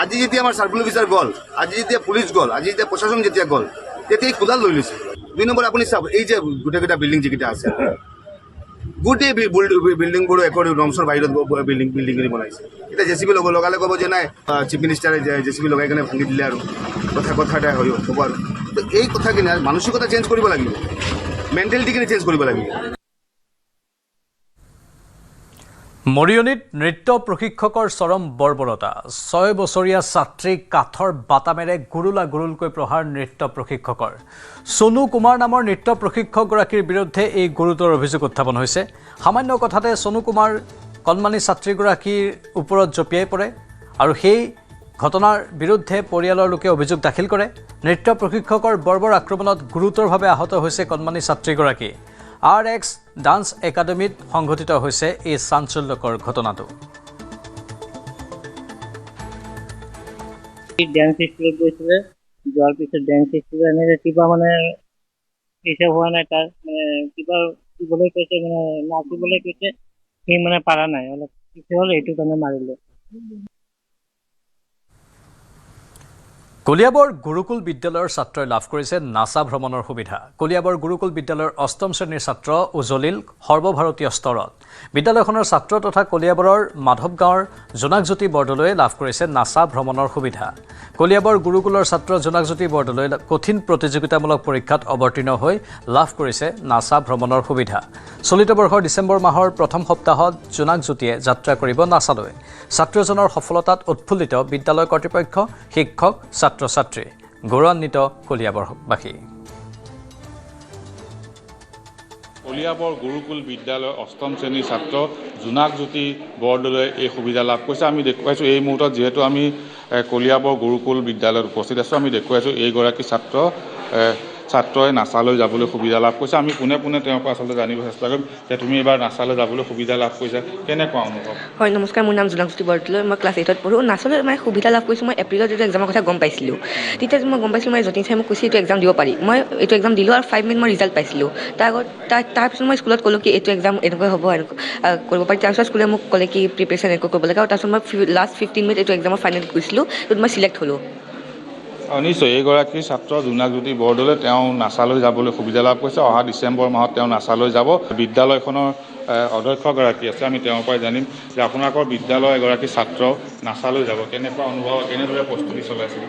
আজি যেতিয়া আমাৰ চাৰ্কুল অফিচাৰ গ'ল, আজি যেতিয়া পুলিচ গ'ল, আজি যেতিয়া প্ৰশাসন যেতিয়া গ'ল, তেতিয়া এই কোদাল লৈ লৈছে। 2 নম্বৰ আপুনি চাওক, এই যে গোটেইকেইটা বিল্ডিং যিকেইটা আছে, গোটেই বিল্ডিংবোৰো একো নমছৰ বাহিৰত বিল্ডিং বনাইছে। এতিয়া JCB লগালে ক'ব যে নাই চিফ মিনিষ্টাৰে JCB লগাই কেনে ভাঙি দিলে আৰু কথা এটা হ'ব আৰু। তো এই কথাখিনি মানসিকতা চেঞ্জ কৰিব লাগিব, মেণ্টেলিটিখিনি চেঞ্জ কৰিব লাগিব। মৰিয়নিত নৃত্য প্ৰশিক্ষকৰ চৰম বৰ্বৰতা। 6 বছৰীয়া ছাত্ৰীক কাঠৰ বাটামেৰে গুৰুলকৈ প্ৰহাৰ নৃত্য প্ৰশিক্ষকৰ। সোনু কুমাৰ নামৰ নৃত্য প্ৰশিক্ষকগৰাকীৰ বিৰুদ্ধে এই গুৰুতৰ অভিযোগ উত্থাপন হৈছে। সামান্য কথাতে সোনু কুমাৰ কণমানি ছাত্ৰীগৰাকীৰ ওপৰত জঁপিয়াই পৰে আৰু সেই ঘটনাৰ বিৰুদ্ধে পৰিয়ালৰ লোকে অভিযোগ দাখিল কৰে। নৃত্য প্ৰশিক্ষকৰ বৰ্বৰ আক্ৰমণত গুৰুতৰভাৱে আহত হৈছে কণমানি ছাত্ৰীগৰাকী। RX ডান্স একাডেমীত সংঘটিত হৈছে এই চাঞ্চল্যকৰ ঘটনাটো। ডেন্স স্কুলত গৈছিলে, যোৱাৰ পিছত ডেন্স স্কুলত এনেকৈ কিবা মানে হিচাপ হোৱা নাই, তাৰ মানে কিবা দিবলৈ কৈছে, মানে নাচিবলৈ কৈছে, সি মানে পাৰা নাই, অলপ কিছু হ'ল, এইটো কাৰণে মাৰিলে। কলিয়াবৰ গুৰুকুল বিদ্যালয়ৰ ছাত্ৰই লাভ কৰিছে নাচা ভ্ৰমণৰ সুবিধা। কলিয়াবৰ গুৰুকুল বিদ্যালয়ৰ 8ম শ্ৰেণীৰ ছাত্ৰ উজলিল সৰ্বভাৰতীয় স্তৰত। বিদ্যালয়খনৰ ছাত্ৰ তথা কলিয়াবৰৰ মাধৱ গাঁৱৰ জোনাকজ্যোতি বৰদলৈয়ে লাভ কৰিছে নাচা ভ্ৰমণৰ সুবিধা। কলিয়াবৰ গুৰুকুলৰ ছাত্ৰ জোনাকজ্যোতি বৰদলৈ কঠিন প্ৰতিযোগিতামূলক পৰীক্ষাত অৱতীৰ্ণ হৈ লাভ কৰিছে নাচা ভ্ৰমণৰ সুবিধা। চলিত বৰ্ষৰ ডিচেম্বৰ মাহৰ প্ৰথম সপ্তাহত জোনাকজ্যোতিয়ে যাত্ৰা কৰিব নাচালৈ। ছাত্ৰজনৰ সফলতাত উৎফুল্লিত বিদ্যালয় কৰ্তৃপক্ষ, শিক্ষক, ছাত্ৰ-ছাত্ৰী। গৌৰৱান্বিত কলিয়াবৰবাসী। কলিয়াবৰ গুৰুকুল বিদ্যালয়ৰ 8ম শ্ৰেণীৰ ছাত্ৰ জোনাকজ্যোতি বৰদলৈয়ে এই সুবিধা লাভ কৰিছে। আমি দেখুৱাইছোঁ এই মুহূৰ্তত, যিহেতু আমি কলিয়াবৰ গুৰুকুল বিদ্যালয়ত উপস্থিত আছোঁ, আমি দেখুৱাইছোঁ এইগৰাকী ছাত্ৰই নাচালৈ যাবলৈ সুবিধা লাভ কৰিছে। আমি পোনে তেওঁৰ পৰা আচলতে জানিব চেষ্টা কৰিম যে তুমি এইবাৰ নাচালৈ যাবলৈ সুবিধা লাভ কৰিছা, কেনেকুৱা অনুভৱ? হয়, নমস্কাৰ, মোৰ নাম জোনাকজ্যোতি বৰদলৈ, মই ক্লাছ 8ত পঢ়োঁ। নাচলৈ মানে সুবিধা লাভ কৰিছোঁ। মই এপ্ৰিলত যিটো এক্সামৰ কথা গম পাইছিলোঁ, তেতিয়া মই গম পাইছিলোঁ, যতীন ছাৰে মোক কৈছে এইটো এক্সাম দিব পাৰি। মই এইটো এক্সাম দিলোঁ আৰু 5 মিনিট মই ৰিজাল্ট পাইছিলোঁ। তাৰপিছত মই স্কুলত ক'লোঁ কি এইটো এক্সাম এনেকৈ হ'ব, কৰিব পাৰি। তাৰপিছত স্কুলে মোক ক'লে কি প্ৰিপেৰেশ্যন এনেকৈ কৰিব লাগে, আৰু তাৰপিছত মই লাষ্ট 15 মিনিট এইটো এক্সামৰ ফাইনেল গৈছিলোঁ, য'ত মই চিলেক্ট হ'লোঁ। নিশ্চয়, এইগৰাকী ছাত্ৰ জোনাকজ্যোতি বৰদলৈ তেওঁ নাচালৈ যাবলৈ সুবিধা লাভ কৰিছে। অহা ডিচেম্বৰ মাহত তেওঁ নাচালৈ যাব। বিদ্যালয়খনৰ অধ্যক্ষগৰাকী আছে, আমি তেওঁৰ পৰাই জানিম যে আপোনালোকৰ বিদ্যালয়ৰ এগৰাকী ছাত্ৰ নাচালৈ যাব, কেনেকুৱা অনুভৱ, কেনেদৰে প্ৰস্তুতি চলাইছিল?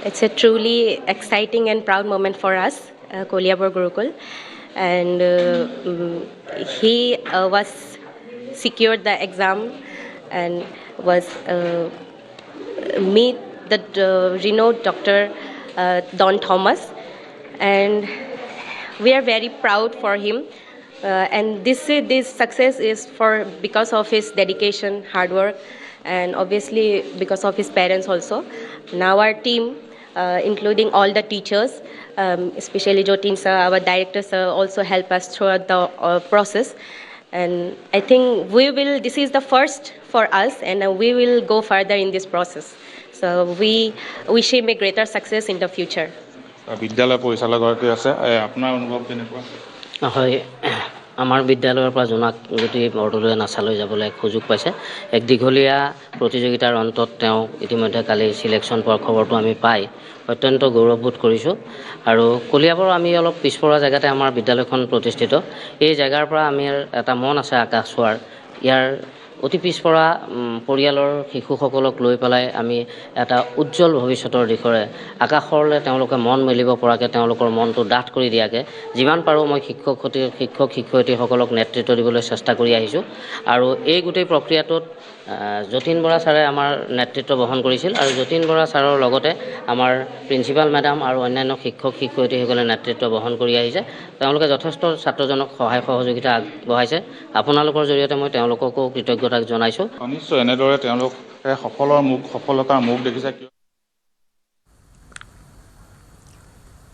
It's a truly exciting and proud moment for us, Koliabor Gurukul, and he was secured the exam and was meet the renowned Dr. Don Thomas, and we are very proud for him. And this success is because of his dedication, hard work, and obviously because of his parents also. Now our team, including all the teachers, especially Jotin sir, our director sir, also help us throughout the process. And I think this is the first for us, and we will go further in this process. So we wish him a greater success in the future. বিদ্যালয় পৰিচালকগৰাকী আছে, আপোনাৰ অনুভৱ কেনেকুৱা? হয়, আমাৰ বিদ্যালয়ৰ পৰা জোনাকজ্যোতি বৰদলৈ নাচালৈ যাবলৈ এক সুযোগ পাইছে। এক দীঘলীয়া প্ৰতিযোগিতাৰ অন্তত তেওঁ ইতিমধ্যে কালি চিলেকশ্যন পোৱাৰ খবৰটো আমি পাই অত্যন্ত গৌৰৱবোধ কৰিছোঁ। আৰু কলিয়াবৰ আমি অলপ পিছপৰা জেগাতে আমাৰ বিদ্যালয়খন প্ৰতিষ্ঠিত। এই জেগাৰ পৰা আমি এটা মন আছে আকাশ চোৱাৰ। ইয়াৰ অতি পিছপৰা পৰিয়ালৰ শিশুসকলক লৈ পেলাই আমি এটা উজ্জ্বল ভৱিষ্যতৰ দিশৰে আকাশলৈ তেওঁলোকে মন মেলিব পৰাকৈ তেওঁলোকৰ মনটো ডাঠ কৰি দিয়াকৈ যিমান পাৰোঁ মই শিক্ষক শিক্ষয়িত্ৰীসকলক নেতৃত্ব দিবলৈ চেষ্টা কৰি আহিছোঁ। আৰু এই গোটেই প্ৰক্ৰিয়াটোত যতীন বৰা ছাৰে আমাৰ নেতৃত্ব বহন কৰিছিল, আৰু যতীন বৰা ছাৰৰ লগতে আমাৰ প্ৰিন্সিপাল মেডাম আৰু অন্যান্য শিক্ষক শিক্ষয়িত্ৰীসকলে নেতৃত্ব বহন কৰি আহিছে। তেওঁলোকে যথেষ্ট ছাত্ৰজনক সহায় সহযোগিতা আগবঢ়াইছে। আপোনালোকৰ জৰিয়তে মই তেওঁলোককো কৃতজ্ঞতা জনাইছোঁ। নিশ্চয় এনেদৰে তেওঁলোকে সফলতাৰ মুখ দেখিছে।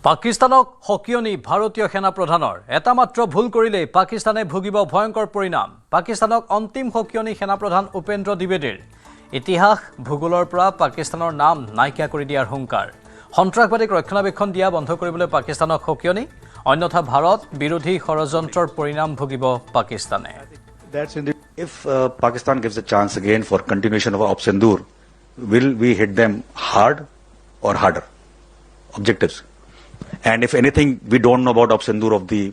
পাকিস্তানক সকিয়নি ভাৰতীয় সেনা প্ৰধানৰ এটা মাত্ৰ ভুল কৰিলেই পাকিস্তানে ভুগিব ভয়ংকৰ পৰিণাম পাকিস্তানক অন্তিম সকিয়নি সেনা প্ৰধান উপেন্দ্ৰ দ্বিবেদীৰ ইতিহাস ভূগোলৰ পৰা পাকিস্তানৰ নাম নাইকিয়া কৰি দিয়াৰ হুংকাৰ সন্ত্ৰাসবাদীক ৰক্ষণাবেক্ষণ দিয়া বন্ধ কৰিবলৈ পাকিস্তানক সকিয়নি অন্যথা ভাৰত বিৰোধী ষড়যন্ত্ৰৰ পৰিণাম ভুগিব পাকিস্তানে If Pakistan gives a chance again for continuation of Op Sindoor, will we hit them hard or harder? Objectives. And if anything we don't know about Op Sindoor of the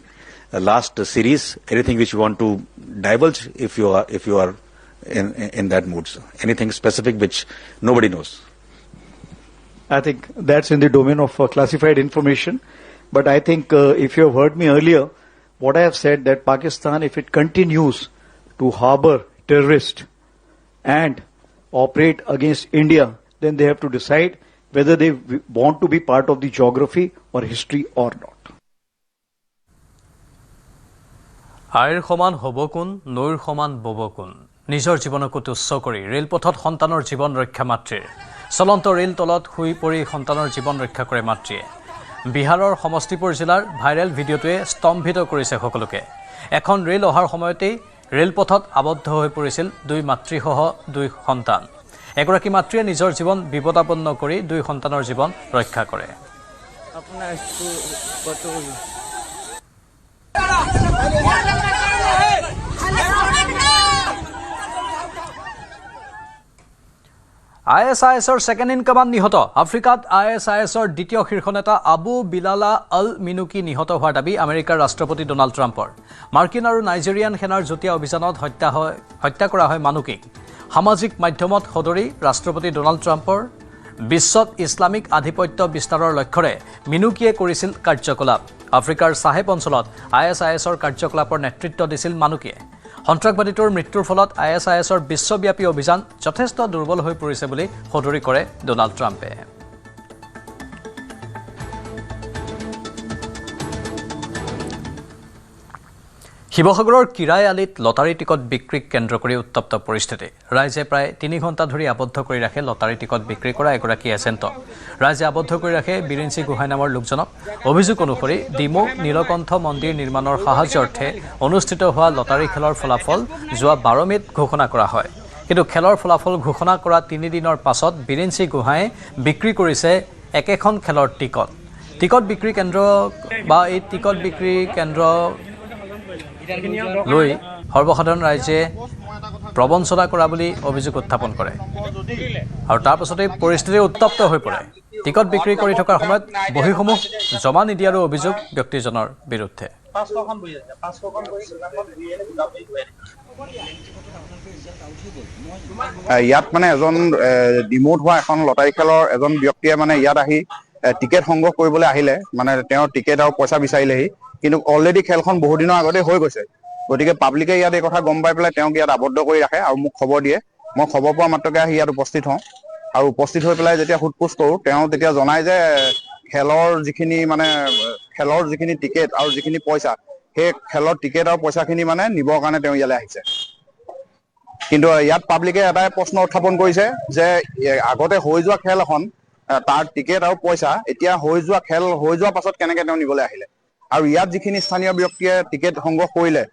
last series, anything which you want to divulge if you are in that mood, sir? Anything specific which nobody knows? I think that's in the domain of classified information. But I think if you have heard me earlier, what I have said that Pakistan, if it continues to harbor terrorists and operate against India, then they have to decide whether they want to be part of the geography or history or not. আইৰ সমান হ'ব কোন নৈৰ সমান বব কোন নিজৰ জীৱনক তুচ্ছ কৰি ৰেলপথত সন্তানৰ জীৱন ৰক্ষা মাতৃৰ চলন্ত ৰেল তলত শুই পৰি সন্তানৰ জীৱন ৰক্ষা কৰে মাতৃয়ে বিহাৰৰ সমষ্টিপুৰ জিলাৰ ভাইৰেল ভিডিঅ'টোৱে স্তম্ভিত কৰিছে সকলোকে এখন ৰেল অহাৰ সময়তেই ৰেলপথত আবদ্ধ হৈ পৰিছিল দুই মাতৃসহ দুই সন্তান এগৰাকী মাতৃয়ে নিজৰ জীৱন বিপদাপন্ন কৰি দুই সন্তানৰ জীৱন ৰক্ষা কৰে ISISৰ ছেকেণ্ড ইন কমাণ্ড নিহত আফ্ৰিকাত ISISৰ দ্বিতীয় শীৰ্ষ নেতা আবু বিলালা আল মিনুকি নিহত হোৱাৰ দাবী আমেৰিকাৰ ৰাষ্ট্ৰপতি ডোনাল্ড ট্ৰাম্পৰ মাৰ্কিন আৰু নাইজেৰিয়ান সেনাৰ যুটীয়া অভিযানত হত্যা কৰা হয় মানুকিক সামাজিক মাধ্যমত সদৰি ৰাষ্ট্ৰপতি ডোনাল্ড ট্ৰাম্পৰ বিশ্বত ইছলামিক আধিপত্য বিস্তাৰৰ লক্ষ্যৰে মিনুকিয়ে কৰিছিল কাৰ্যকলাপ আফ্ৰিকাৰ সাহেব অঞ্চলত ISISৰ কাৰ্যকলাপৰ নেতৃত্ব দিছিল মানুকিয়ে সন্ত্ৰাসবাদীটোৰ মৃত্যুৰ ফলত ISISৰ বিশ্বব্যাপী অভিযান যথেষ্ট দুৰ্বল হৈ পৰিছে বুলি সদৰি কৰে ডোনাল্ড ট্ৰাম্পে শিৱসাগৰৰ কিৰাই আলিত লটাৰী টিকট বিক্ৰীক কেন্দ্ৰ কৰি উত্তপ্ত পৰিস্থিতি ৰাইজে প্ৰায় 3 ঘণ্টা ধৰি আবদ্ধ কৰি ৰাখে লটাৰী টিকট বিক্ৰী কৰা এগৰাকী এজেণ্টক ৰাইজে আবদ্ধ কৰি ৰাখে বিৰিঞ্চি গোহাঁই নামৰ লোকজনক অভিযোগ অনুসৰি ডিমৌ নীলকণ্ঠ মন্দিৰ নিৰ্মাণৰ সাহায্যাৰ্থে অনুষ্ঠিত হোৱা লটাৰী খেলৰ ফলাফল যোৱা 12 মেত ঘোষণা কৰা হয় কিন্তু খেলৰ ফলাফল ঘোষণা কৰা 3 দিনৰ পাছত বিৰিঞ্চি গোহাঁয়ে বিক্ৰী কৰিছে একেখন খেলৰ টিকট বিক্ৰী কেন্দ্ৰ বা এই টিকট বিক্ৰী কেন্দ্ৰ লৈ সৰ্বসাধাৰণ ৰাইজে প্ৰবঞ্চনা কৰা বুলি অভিযোগ উত্থাপন কৰে আৰু তাৰ পাছতে পৰিস্থিতি উত্তপ্ত হৈ পৰে টিকট বিক্ৰী কৰি থকাৰ সময়ত বহীসমূহ জমা নিদিয়াৰো অভিযোগ ব্যক্তিজনৰ বিৰুদ্ধে ইয়াত মানে এজন ডিমোট হোৱা এখন লটাৰী খেলৰ এজন ব্যক্তিয়ে মানে ইয়াত আহি টিকেট সংগ্ৰহ কৰিবলৈ আহিলে মানে তেওঁৰ টিকেট আৰু পইচা বিচাৰিলেহি কিন্তু অলৰেডি খেলখন বহু দিনৰ আগতে হৈ গৈছে গতিকে পাব্লিকে ইয়াত এই কথা গম পাই পেলাই তেওঁক ইয়াত আবদ্ধ কৰি ৰাখে আৰু মোক খবৰ দিয়ে মই খবৰ পোৱা মাত্ৰকে আহি ইয়াত উপস্থিত হওঁ আৰু উপস্থিত হৈ পেলাই যেতিয়া সোধপোছ কৰোঁ তেওঁ তেতিয়া জনায় যে খেলৰ যিখিনি টিকেট আৰু যিখিনি পইচা সেই খেলৰ টিকেট আৰু পইচাখিনি মানে নিবৰ কাৰণে তেওঁ ইয়ালৈ আহিছে কিন্তু ইয়াত পাব্লিকে এটাই প্ৰশ্ন উত্থাপন কৰিছে যে আগতে হৈ যোৱা খেল এখন তাৰ টিকেট আৰু পইচা এতিয়া হৈ যোৱা খেল হৈ যোৱাৰ পাছত কেনেকৈ তেওঁ নিবলৈ আহিলে আৰু ইয়াত যিখিনি স্থানীয় ব্যক্তিয়ে টিকেট সংগ্ৰহ কৰিলে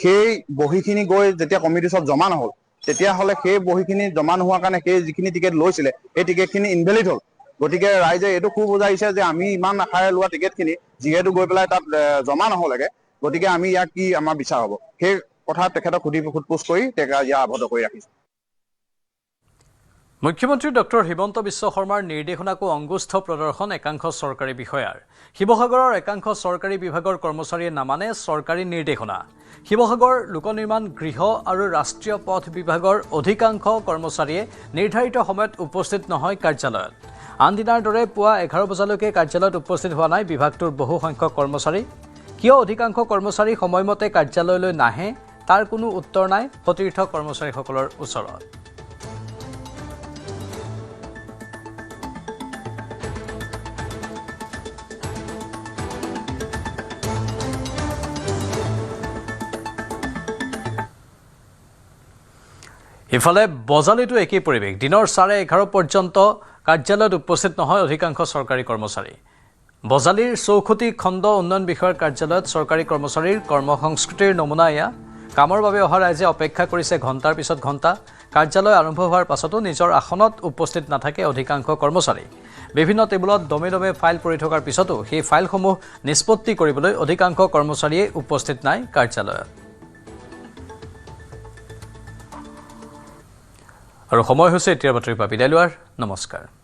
সেই বহীখিনি গৈ যেতিয়া কমিটিৰ ওচৰত জমা নহ'ল তেতিয়াহ'লে সেই বহীখিনি জমা নোহোৱাৰ কাৰণে সেই যিখিনি টিকেট লৈছিলে সেই টিকেটখিনি ইনভেলিড হ'ল গতিকে ৰাইজে এইটো খুব বুজাইছে যে আমি ইমান আশাৰে লোৱা টিকেটখিনি যিহেতু গৈ পেলাই তাত জমা নহ'লেগে গতিকে আমি ইয়াক কি আমাৰ বিচাৰ হ'ব সেই কথা তেখেতক সোধপোছ কৰি ইয়াক আবদ্ধ কৰি ৰাখিছোঁ মুখ্যমন্ত্ৰী ডক্টৰ হিমন্ত বিশ্ব শৰ্মাৰ নিৰ্দেশনাকো অংগুষ্ঠ প্ৰদৰ্শন একাংশ চৰকাৰী বিষয়াৰ শিৱসাগৰৰ একাংশ চৰকাৰী বিভাগৰ কৰ্মচাৰীয়ে নামানে চৰকাৰী নিৰ্দেশনা শিৱসাগৰ লোকনিৰ্মাণ গৃহ আৰু ৰাষ্ট্ৰীয় পথ বিভাগৰ অধিকাংশ কৰ্মচাৰীয়ে নিৰ্ধাৰিত সময়ত উপস্থিত নহয় কাৰ্যালয়ত আনদিনাৰ দৰে পুৱা 11 বজালৈকে কাৰ্যালয়ত উপস্থিত হোৱা নাই বিভাগটোৰ বহু সংখ্যক কৰ্মচাৰী কিয় অধিকাংশ কৰ্মচাৰী সময়মতে কাৰ্যালয়লৈ নাহে তাৰ কোনো উত্তৰ নাই সতীৰ্থ কৰ্মচাৰীসকলৰ ওচৰত ইফালে বজালিতো একেই পৰিৱেশ দিনৰ 11:30 পৰ্যন্ত কাৰ্যালয়ত উপস্থিত নহয় অধিকাংশ চৰকাৰী কৰ্মচাৰী বজালীৰ চৌখুটি খণ্ড উন্নয়ন বিষয়ৰ কাৰ্যালয়ত চৰকাৰী কৰ্মচাৰীৰ কৰ্মসংস্কৃতিৰ নমুনা এয়া কামৰ বাবে অহা ৰাইজে অপেক্ষা কৰিছে ঘণ্টাৰ পিছত ঘণ্টা কাৰ্যালয় আৰম্ভ হোৱাৰ পাছতো নিজৰ আসনত উপস্থিত নাথাকে অধিকাংশ কৰ্মচাৰী বিভিন্ন টেবুলত দমে দমে ফাইল পৰি থকাৰ পিছতো সেই ফাইলসমূহ নিষ্পত্তি কৰিবলৈ অধিকাংশ কৰ্মচাৰীয়ে উপস্থিত নাই কাৰ্যালয়ত আৰু সময় হৈছে এতিয়াৰ বাতৰিৰ পৰা বিদায় লোৱাৰ নমস্কাৰ